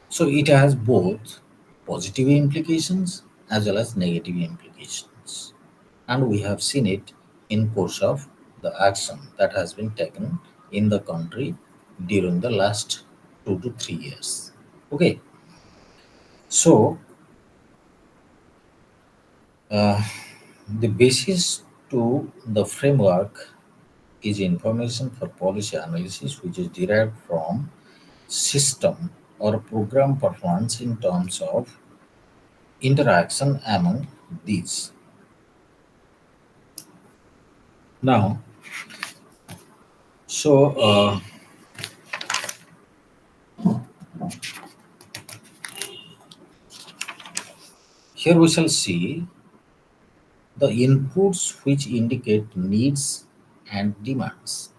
So it has both positive implications as well as negative implications. And we have seen it in course of the action that has been taken in the country during the last 2 to 3 years. Okay, so uh, the basis to the framework is information for policy analysis, which is derived from system or program performance in terms of interaction among these. Now, so here we shall see the inputs which indicate needs and demands,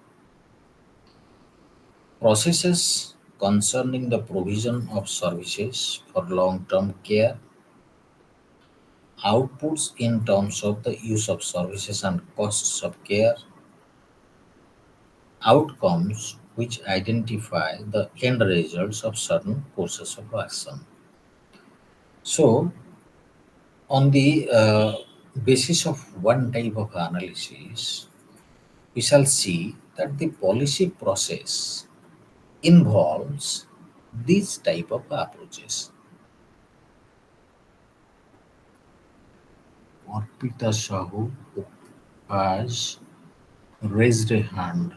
processes concerning the provision of services for long-term care, outputs in terms of the use of services and costs of care, outcomes which identify the end results of certain courses of action. So, on the basis of one type of analysis, we shall see that the policy process involves these type of approaches. Arpita Sahu has raised a hand.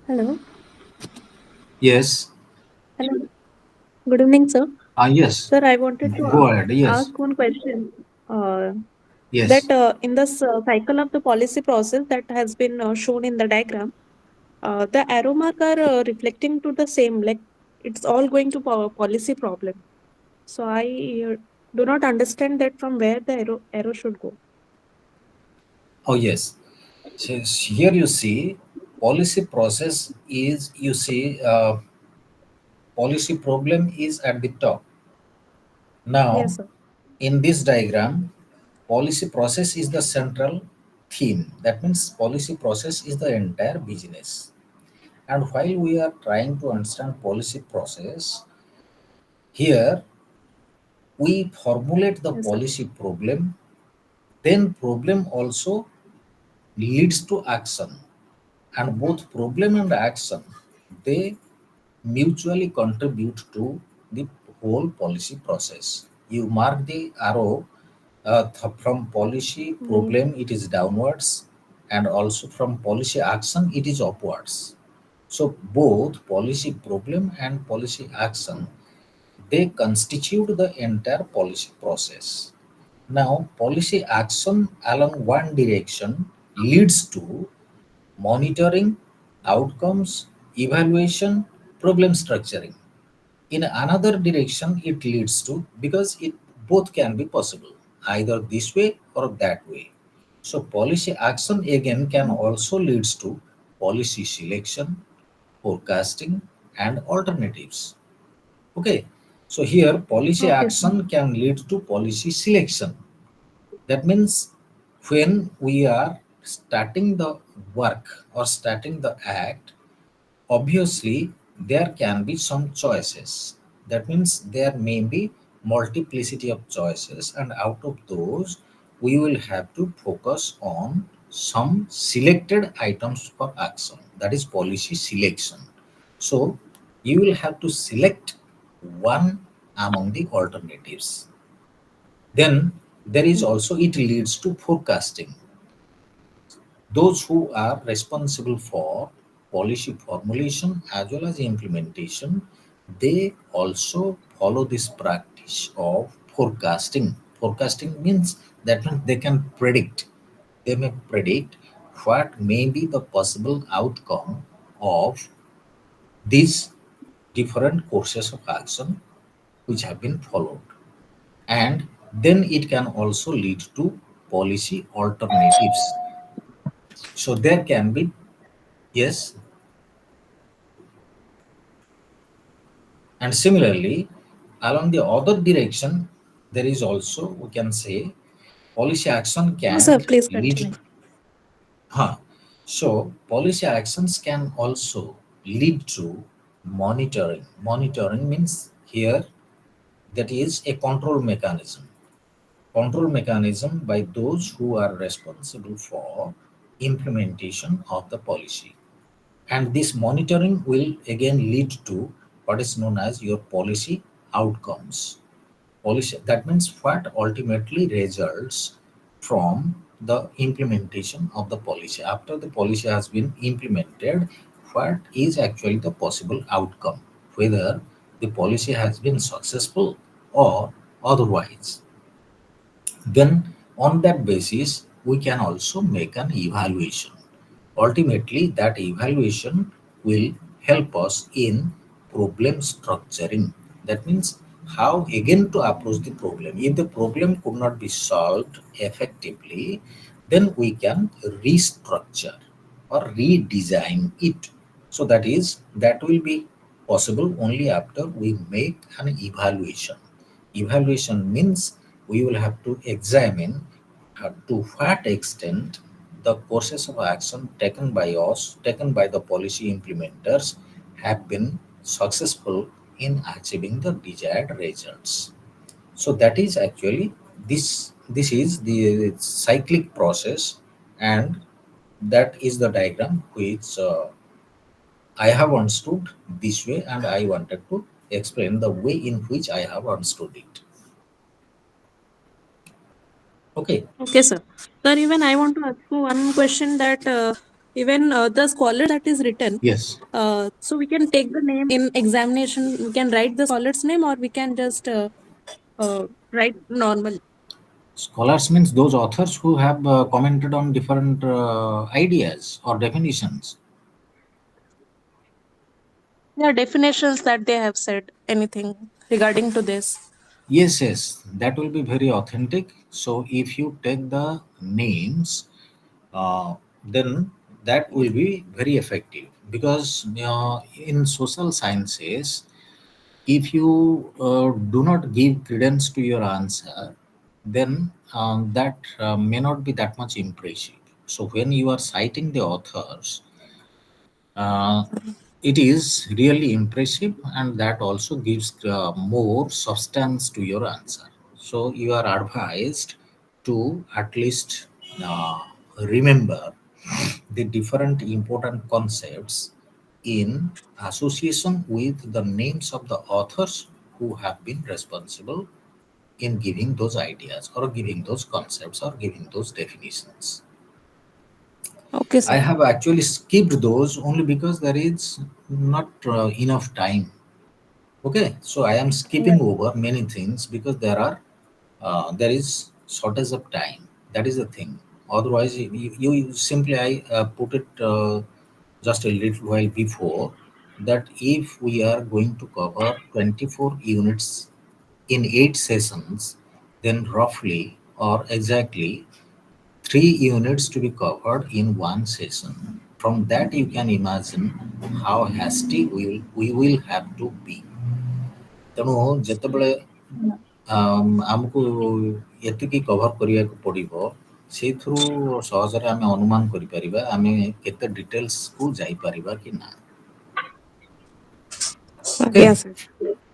Hello. Yes. Hello. Good evening, sir. Yes. Sir, I wanted to Go ahead. Yes. ask one question. Yes. That in this cycle of the policy process that has been shown in the diagram, the arrow mark are reflecting to the same, like it's all going to policy problem. So I do not understand that from where the arrow should go. Oh, yes. So here you see policy process is, you see, policy problem is at the top. Yes, Now, sir. in this diagram, policy process is the central theme. That means policy process is the entire business. And while we are trying to understand policy process, here we formulate the Yes, sir. policy problem then problem also leads to action, and both problem and action, they mutually contribute to the whole policy process. You mark the arrow, from policy Mm. problem it is downwards, and also from policy action it is upwards. So both policy problem and policy action, they constitute the entire policy process. Now, policy action along one direction leads to monitoring, outcomes, evaluation, problem structuring. In another direction, it leads to, because it both can be possible, either this way or that way. So, policy action again can also leads to policy selection, forecasting, and alternatives. Okay, so here policy Okay, sir. action can lead to policy selection. That means when we are starting the work or starting the act, obviously there can be some choices. That means there may be multiplicity of choices, and out of those, we will have to focus on some selected items for action. That is policy selection. So you will have to select one among the alternatives. Then there is also, it leads to forecasting. Those who are responsible for policy formulation as well as implementation, they also follow this practice of forecasting. Forecasting means that they can predict. They may predict what may be the possible outcome of these different courses of action which have been followed. And then it can also lead to policy alternatives. So there can be, yes, and similarly, along the other direction, there is also, we can say, policy action No, sir, can please lead, continue. huh. So policy actions can also lead to monitoring. Monitoring means here that is a control mechanism. Control mechanism by those who are responsible for implementation of the policy. And this monitoring will again lead to what is known as your policy outcomes. Policy, that means what ultimately results from the implementation of the policy. After the policy has been implemented, what is actually the possible outcome, whether the policy has been successful or otherwise. Then on that basis, we can also make an evaluation. Ultimately, that evaluation will help us in problem structuring. That means how again to approach the problem. If the problem could not be solved effectively, then we can restructure or redesign it. So that will be possible only after we make an evaluation. Evaluation means we will have to examine to what extent the courses of action taken by us, taken by the policy implementers, have been successful in achieving the desired results. So that is actually this is the cyclic process, and that is the diagram which I have understood this way, and I wanted to explain the way in which I have understood it. Okay. Okay, sir. Sir, even I want to ask you one question that even the scholars that is written, Yes. so we can take the name in examination, we can write the scholar's name or we can just write normal. Scholars means those authors who have commented on different ideas or definitions. Yeah, definitions that they have said, anything regarding to this. Yes, yes, that will be very authentic. So if you take the names, uh, then that will be very effective, because in social sciences, if you do not give credence to your answer, then that may not be that much impressive. So when you are citing the authors, uh, it is really impressive, and that also gives more substance to your answer. So you are advised to at least uh, remember the different important concepts in association with the names of the authors who have been responsible in giving those ideas or giving those concepts or giving those definitions. Okay, I sir. have actually skipped those only because there is not enough time. Okay, so I am skipping over many things because there is shortage of time. That is the thing. Otherwise, you simply I put it just a little while before that if we are going to cover 24 units in 8 sessions, then roughly or exactly 3 units to be covered in one session. From that, you can imagine how hasty we will have to be. ତେଣୁ ଯେତେବେଳେ ଆମକୁ ଏତିକି cover କରିବାକୁ ପଡ଼ିବ ସେଇଥିରୁ ସହଜରେ ଆମେ ଅନୁମାନ କରିପାରିବା ଆମେ କେତେ ଡିଟେଲ୍ସକୁ ଯାଇପାରିବା କି ନା okay Yes, sir.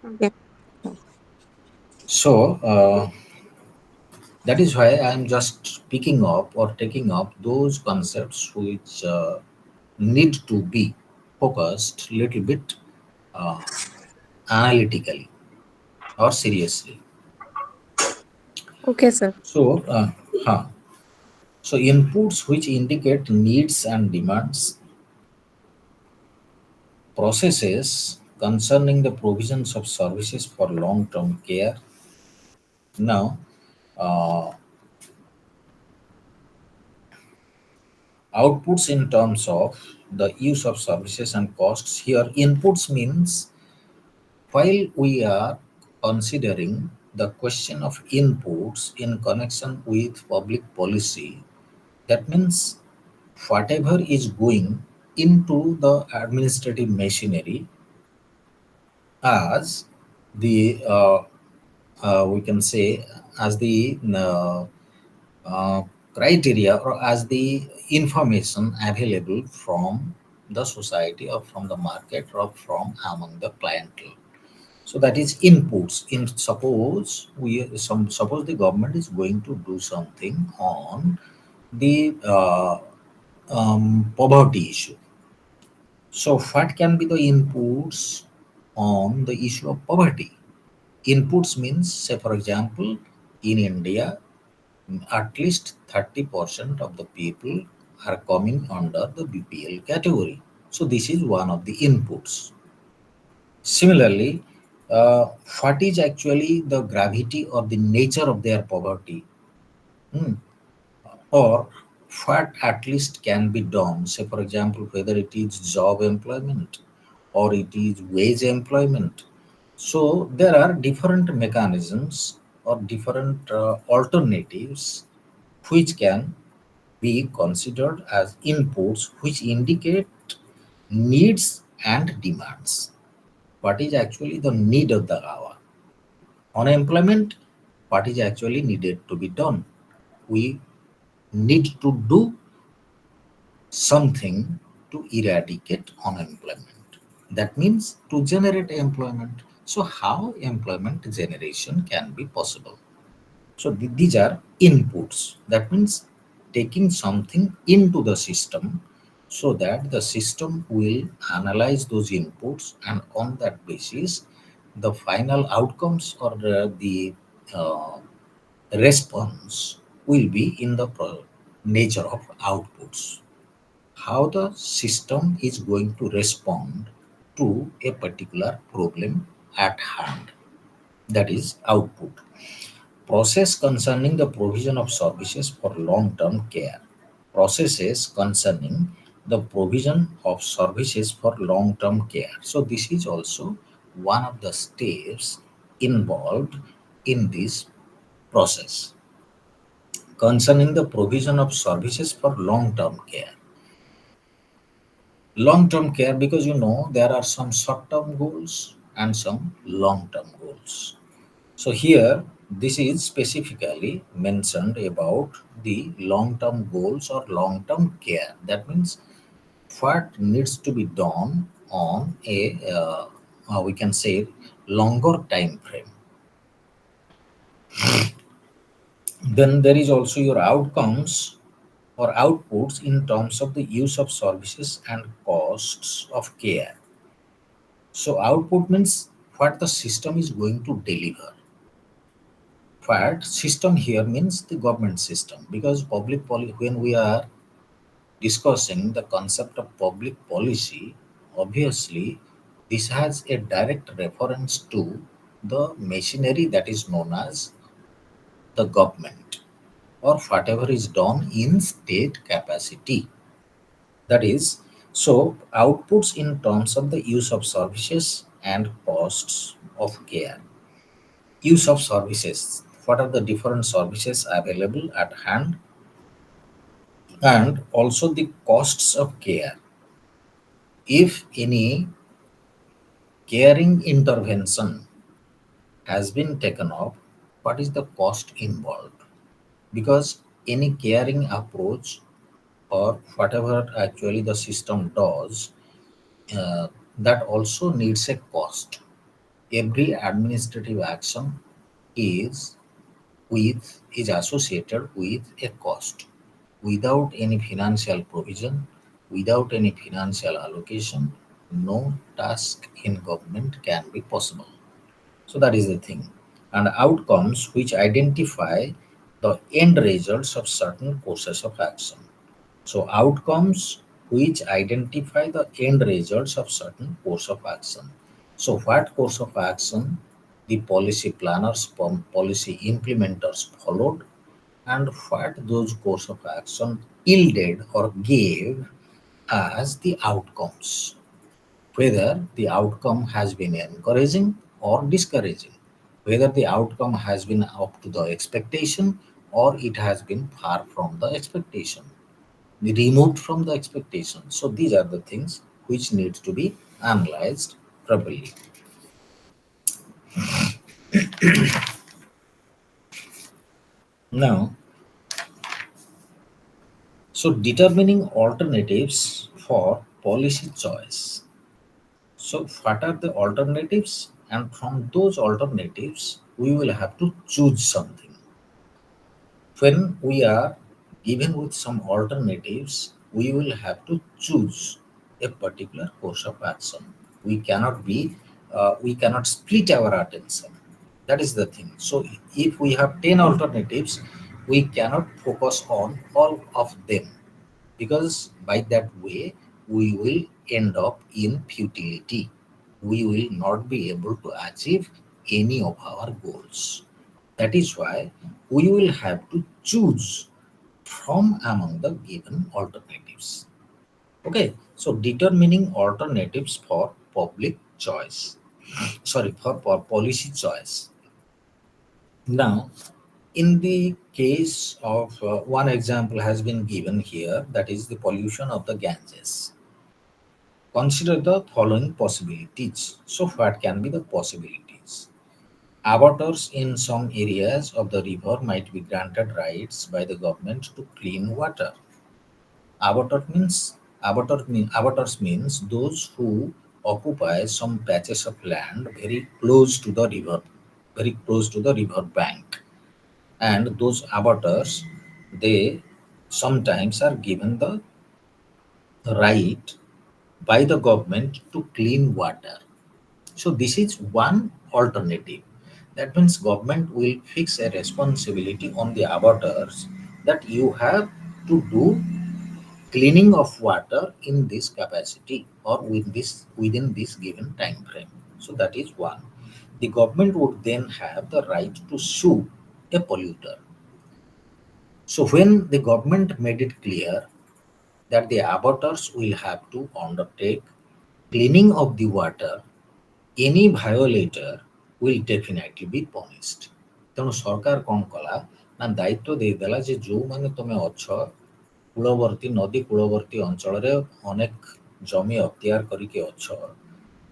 Okay. so that is why I am just picking up or taking up those concepts which need to be focused little bit uh, analytically or seriously. Okay, sir. So, huh. So inputs which indicate needs and demands, processes concerning the provisions of services for long-term care. Now, uh, outputs in terms of the use of services and costs. Here, inputs means while we are considering the question of inputs in connection with public policy, that means whatever is going into the administrative machinery as the we can say as the criteria or as the information available from the society or from the market or from among the clientele. So that is inputs. In suppose the government is going to do something on the poverty issue. So what can be the inputs on the issue of poverty? Inputs means, say for example, in India, at least 30% of the people are coming under the BPL category. So this is one of the inputs. Similarly, what is actually the gravity or the nature of their poverty? Hmm. Or what at least can be done, say for example, whether it is job employment or it is wage employment. So there are different mechanisms or different alternatives which can be considered as inputs which indicate needs and demands. What is actually the need of the hour? Unemployment, what is actually needed to be done? We need to do something to eradicate unemployment. That means to generate employment. So, how employment generation can be possible? So, these are inputs. That means taking something into the system so that the system will analyze those inputs and on that basis, the final outcomes or the uh, response will be in the nature of outputs, how the system is going to respond to a particular problem at hand. That is output. Process concerning the provision of services for long term care. Processes concerning the provision of services for long term care. So, this is also one of the steps involved in this process concerning the provision of services for long term care. Long term care, because there are some short term goals and some long term goals. So here this is specifically mentioned about the long term goals or long term care. That means what needs to be done on a we can say longer time frame. Then there is also your outcomes or outputs in terms of the use of services and costs of care. So output means what the system is going to deliver. What system here means the government system, because when we are discussing the concept of public policy, obviously this has a direct reference to the machinery that is known as the government, or whatever is done in state capacity. That is, so outputs in terms of the use of services and costs of care. Use of services. What are the different services available at hand, and also the costs of care. If any caring intervention has been taken up, what is the cost involved? Because any caring approach or whatever actually the system does, uh, that also needs a cost. Every administrative action is is associated with a cost. Without any financial provision, without any financial allocation, no task in government can be possible. So that is the thing. And outcomes which identify the end results of certain courses of action. So outcomes which identify the end results of certain course of action. So what course of action the policy planners, policy implementers followed, and what those course of action yielded or gave as the outcomes, whether the outcome has been encouraging or discouraging, whether the outcome has been up to the expectation or it has been far from the expectation, removed from the expectation. So these are the things which need to be analyzed properly. Now, so determining alternatives for policy choice. So what are the alternatives? And from those alternatives, we will have to choose something. When we are given with some alternatives, we will have to choose a particular course of action. We cannot split our attention. That is the thing. So if we have 10 alternatives, we cannot focus on all of them, because by that way we will end up in futility. We will not be able to achieve any of our goals. That is why we will have to choose from among the given alternatives. Okay, so determining alternatives for public choice, sorry, for policy choice. Now, in the case of one example has been given here, that is the pollution of the Ganges. Consider the following possibilities. So, what can be the possibilities? Abattoirs in some areas of the river might be granted rights by the government to clean water. Abattoirs means those who occupy some patches of land very close to the river, very close to the river bank. And those abattoirs, they sometimes are given the right by the government to clean water. So this is one alternative. That means government will fix a responsibility on the abattoirs that you have to do cleaning of water in this capacity or within this given time frame. So that is one. The government would then have the right to sue a polluter. So when the government made it clear that the abattoirs will have to undertake cleaning of the water, any violator will definitely be punished. ତେଣୁ ସରକାର କ'ଣ କଲା ନା ଦାୟିତ୍ୱ ଦେଇଦେଲା ଯେ ଯେଉଁମାନେ ତମେ ଅଛ କୂଳବର୍ତ୍ତୀ ନଦୀ କୂଳବର୍ତ୍ତୀ ଅଞ୍ଚଳରେ ଅନେକ ଜମି ଅକ୍ତିଆର କରିକି ଅଛ,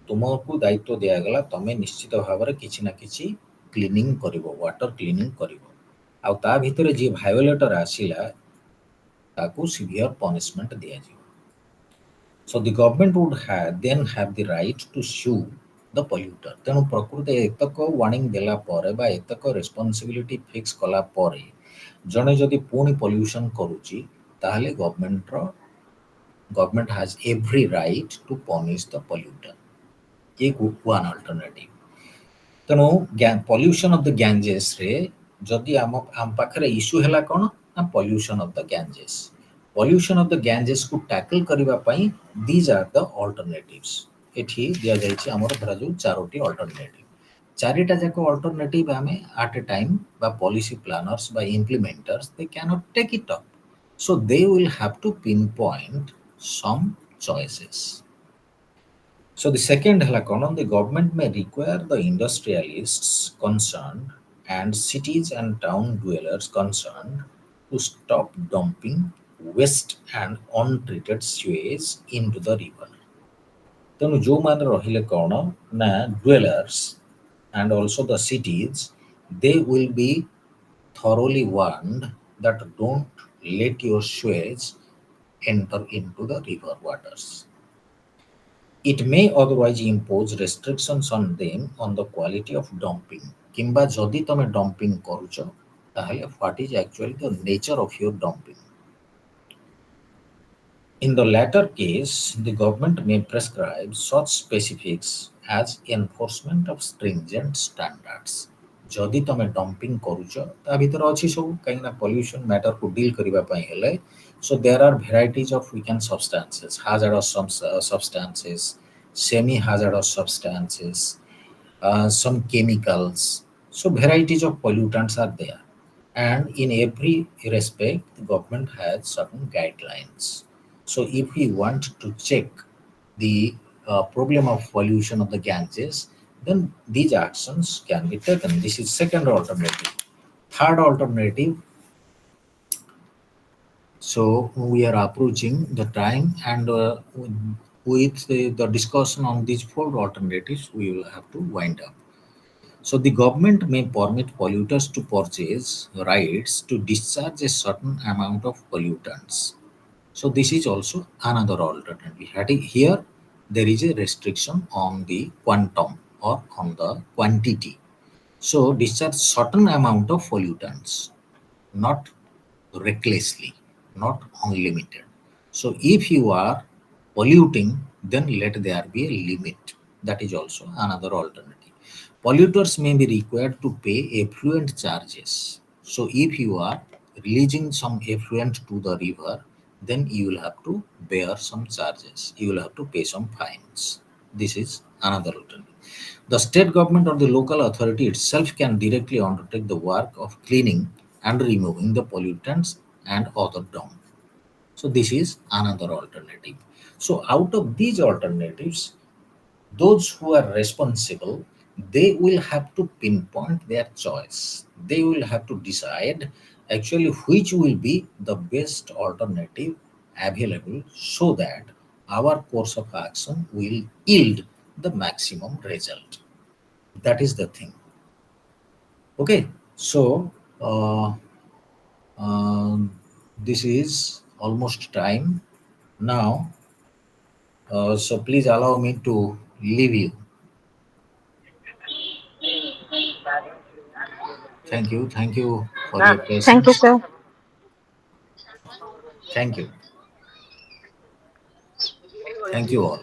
ତୁମକୁ ଦାୟିତ୍ୱ ଦିଆଗଲା ତମେ ନିଶ୍ଚିତ ଭାବରେ କିଛି ନା କିଛି କ୍ଲିନିଂ କରିବ, ୱାଟର କ୍ଲିନିଂ କରିବ। ଆଉ ତା ଭିତରେ ଯିଏ ଭାୟୋଲେଟର ଆସିଲା ତାକୁ ସିଭିୟର ପନିଶମେଣ୍ଟ ଦିଆଯିବ। So the government would then have the right to sue the polluter। ତେଣୁ ପ୍ରକୃତରେ ଏତକ ୱାର୍ଣ୍ଣିଂ ଦେଲା ପରେ ବା ଏତକ ରେସ୍ପନ୍ସିବିଲିଟି ଫିକ୍ସ କଲା ପରେ ଜଣେ ଯଦି ପୁଣି ପଲ୍ୟୁସନ୍ କରୁଛି ତାହେଲେ government has every right to punish the polluter। ये one alternative। ତେଣୁ ପଲ୍ୟୁସନ୍ ଅଫ୍ ଦ ଗ୍ୟାଞ୍ଜେସରେ ଯଦି ଆମ ପାଖରେ ଇସ୍ୟୁ ହେଲା କ'ଣ ନା pollution of the Ganges. Pollution of the ଗ୍ୟାଞ୍ଜେସକୁ ଟ୍ୟାକଲ୍ କରିବା ପାଇଁ ଦିଜ୍ ଆର୍ ଦ ଅଲ୍ଟରନେଟିଭ୍ସ। ଏଠି ଦିଆଯାଇଛି ଆମର ଧରାଯାଉ ଚାରୋଟି ଅଲ୍ଟରନେଟିଭ୍। ଚାରିଟା ଯାକ ଅଲ୍ଟରନେଟିଭ୍ ଆମେ ଆଟ୍ ଏ ଟାଇମ୍ ବା ପଲିସି ପ୍ଲାନର୍ସ ବା implementers they can't take it up. So they will have to pinpoint some choices। So the second ହେଲା କ'ଣ the government may require the industrialists concerned and cities and town dwellers concerned to stop dumping waste and untreated sewage into the river। ତେଣୁ ଯେଉଁମାନେ ରହିଲେ କ'ଣ ନା dwellers and also the cities, they will be thoroughly warned that don't let your sewage enter into the river waters। It may otherwise impose restrictions on them on the quality of dumping। କିମ୍ବା ଯଦି ତମେ dumping କରୁଛ ତାହେଲେ what is actually the nature of your dumping। In the latter case, the government may prescribe such specifics as enforcement of stringent standards। ଯଦି ତମେ dumping କରୁଛ ତା ଭିତରେ ଅଛି ସବୁ କାହିଁକିନା ପଲ୍ୟୁସନ୍ ମ୍ୟାଟରକୁ ଡିଲ୍ କରିବା ପାଇଁ ହେଲେ so there are varieties of weekend substances, hazardous substances, semi-hazardous substances, some chemicals, so varieties of pollutants are there, and in every respect the government has certain guidelines। So if we want to check the problem of pollution of the Ganges, then these actions can be taken। This is second alternative। Third alternative, so we are approaching the time, and with the discussion on these four alternatives, we will have to wind up। So the government may permit polluters to purchase rights to discharge a certain amount of pollutants। So this is also another alternative। Here there is a restriction on the quantum or on the quantity। So discharge certain amount of pollutants, not recklessly, not unlimited। So if you are polluting, then let there be a limit। That is also another alternative। Polluters may be required to pay effluent charges। So if you are releasing some effluent to the river, then you will have to bear some charges. You will have to pay some fines। This is another alternative। The state government or the local authority itself can directly undertake the work of cleaning and removing the pollutants and other dump। So this is another alternative। So out of these alternatives, those who are responsible, they will have to pinpoint their choice। They will have to decide actually which will be the best alternative available so that our course of action will yield the maximum result। That is the thing। Okay, so this is almost time now, so please allow me to leave you। Thank you for your Thank you, patience। sir. Thank you, thank you all।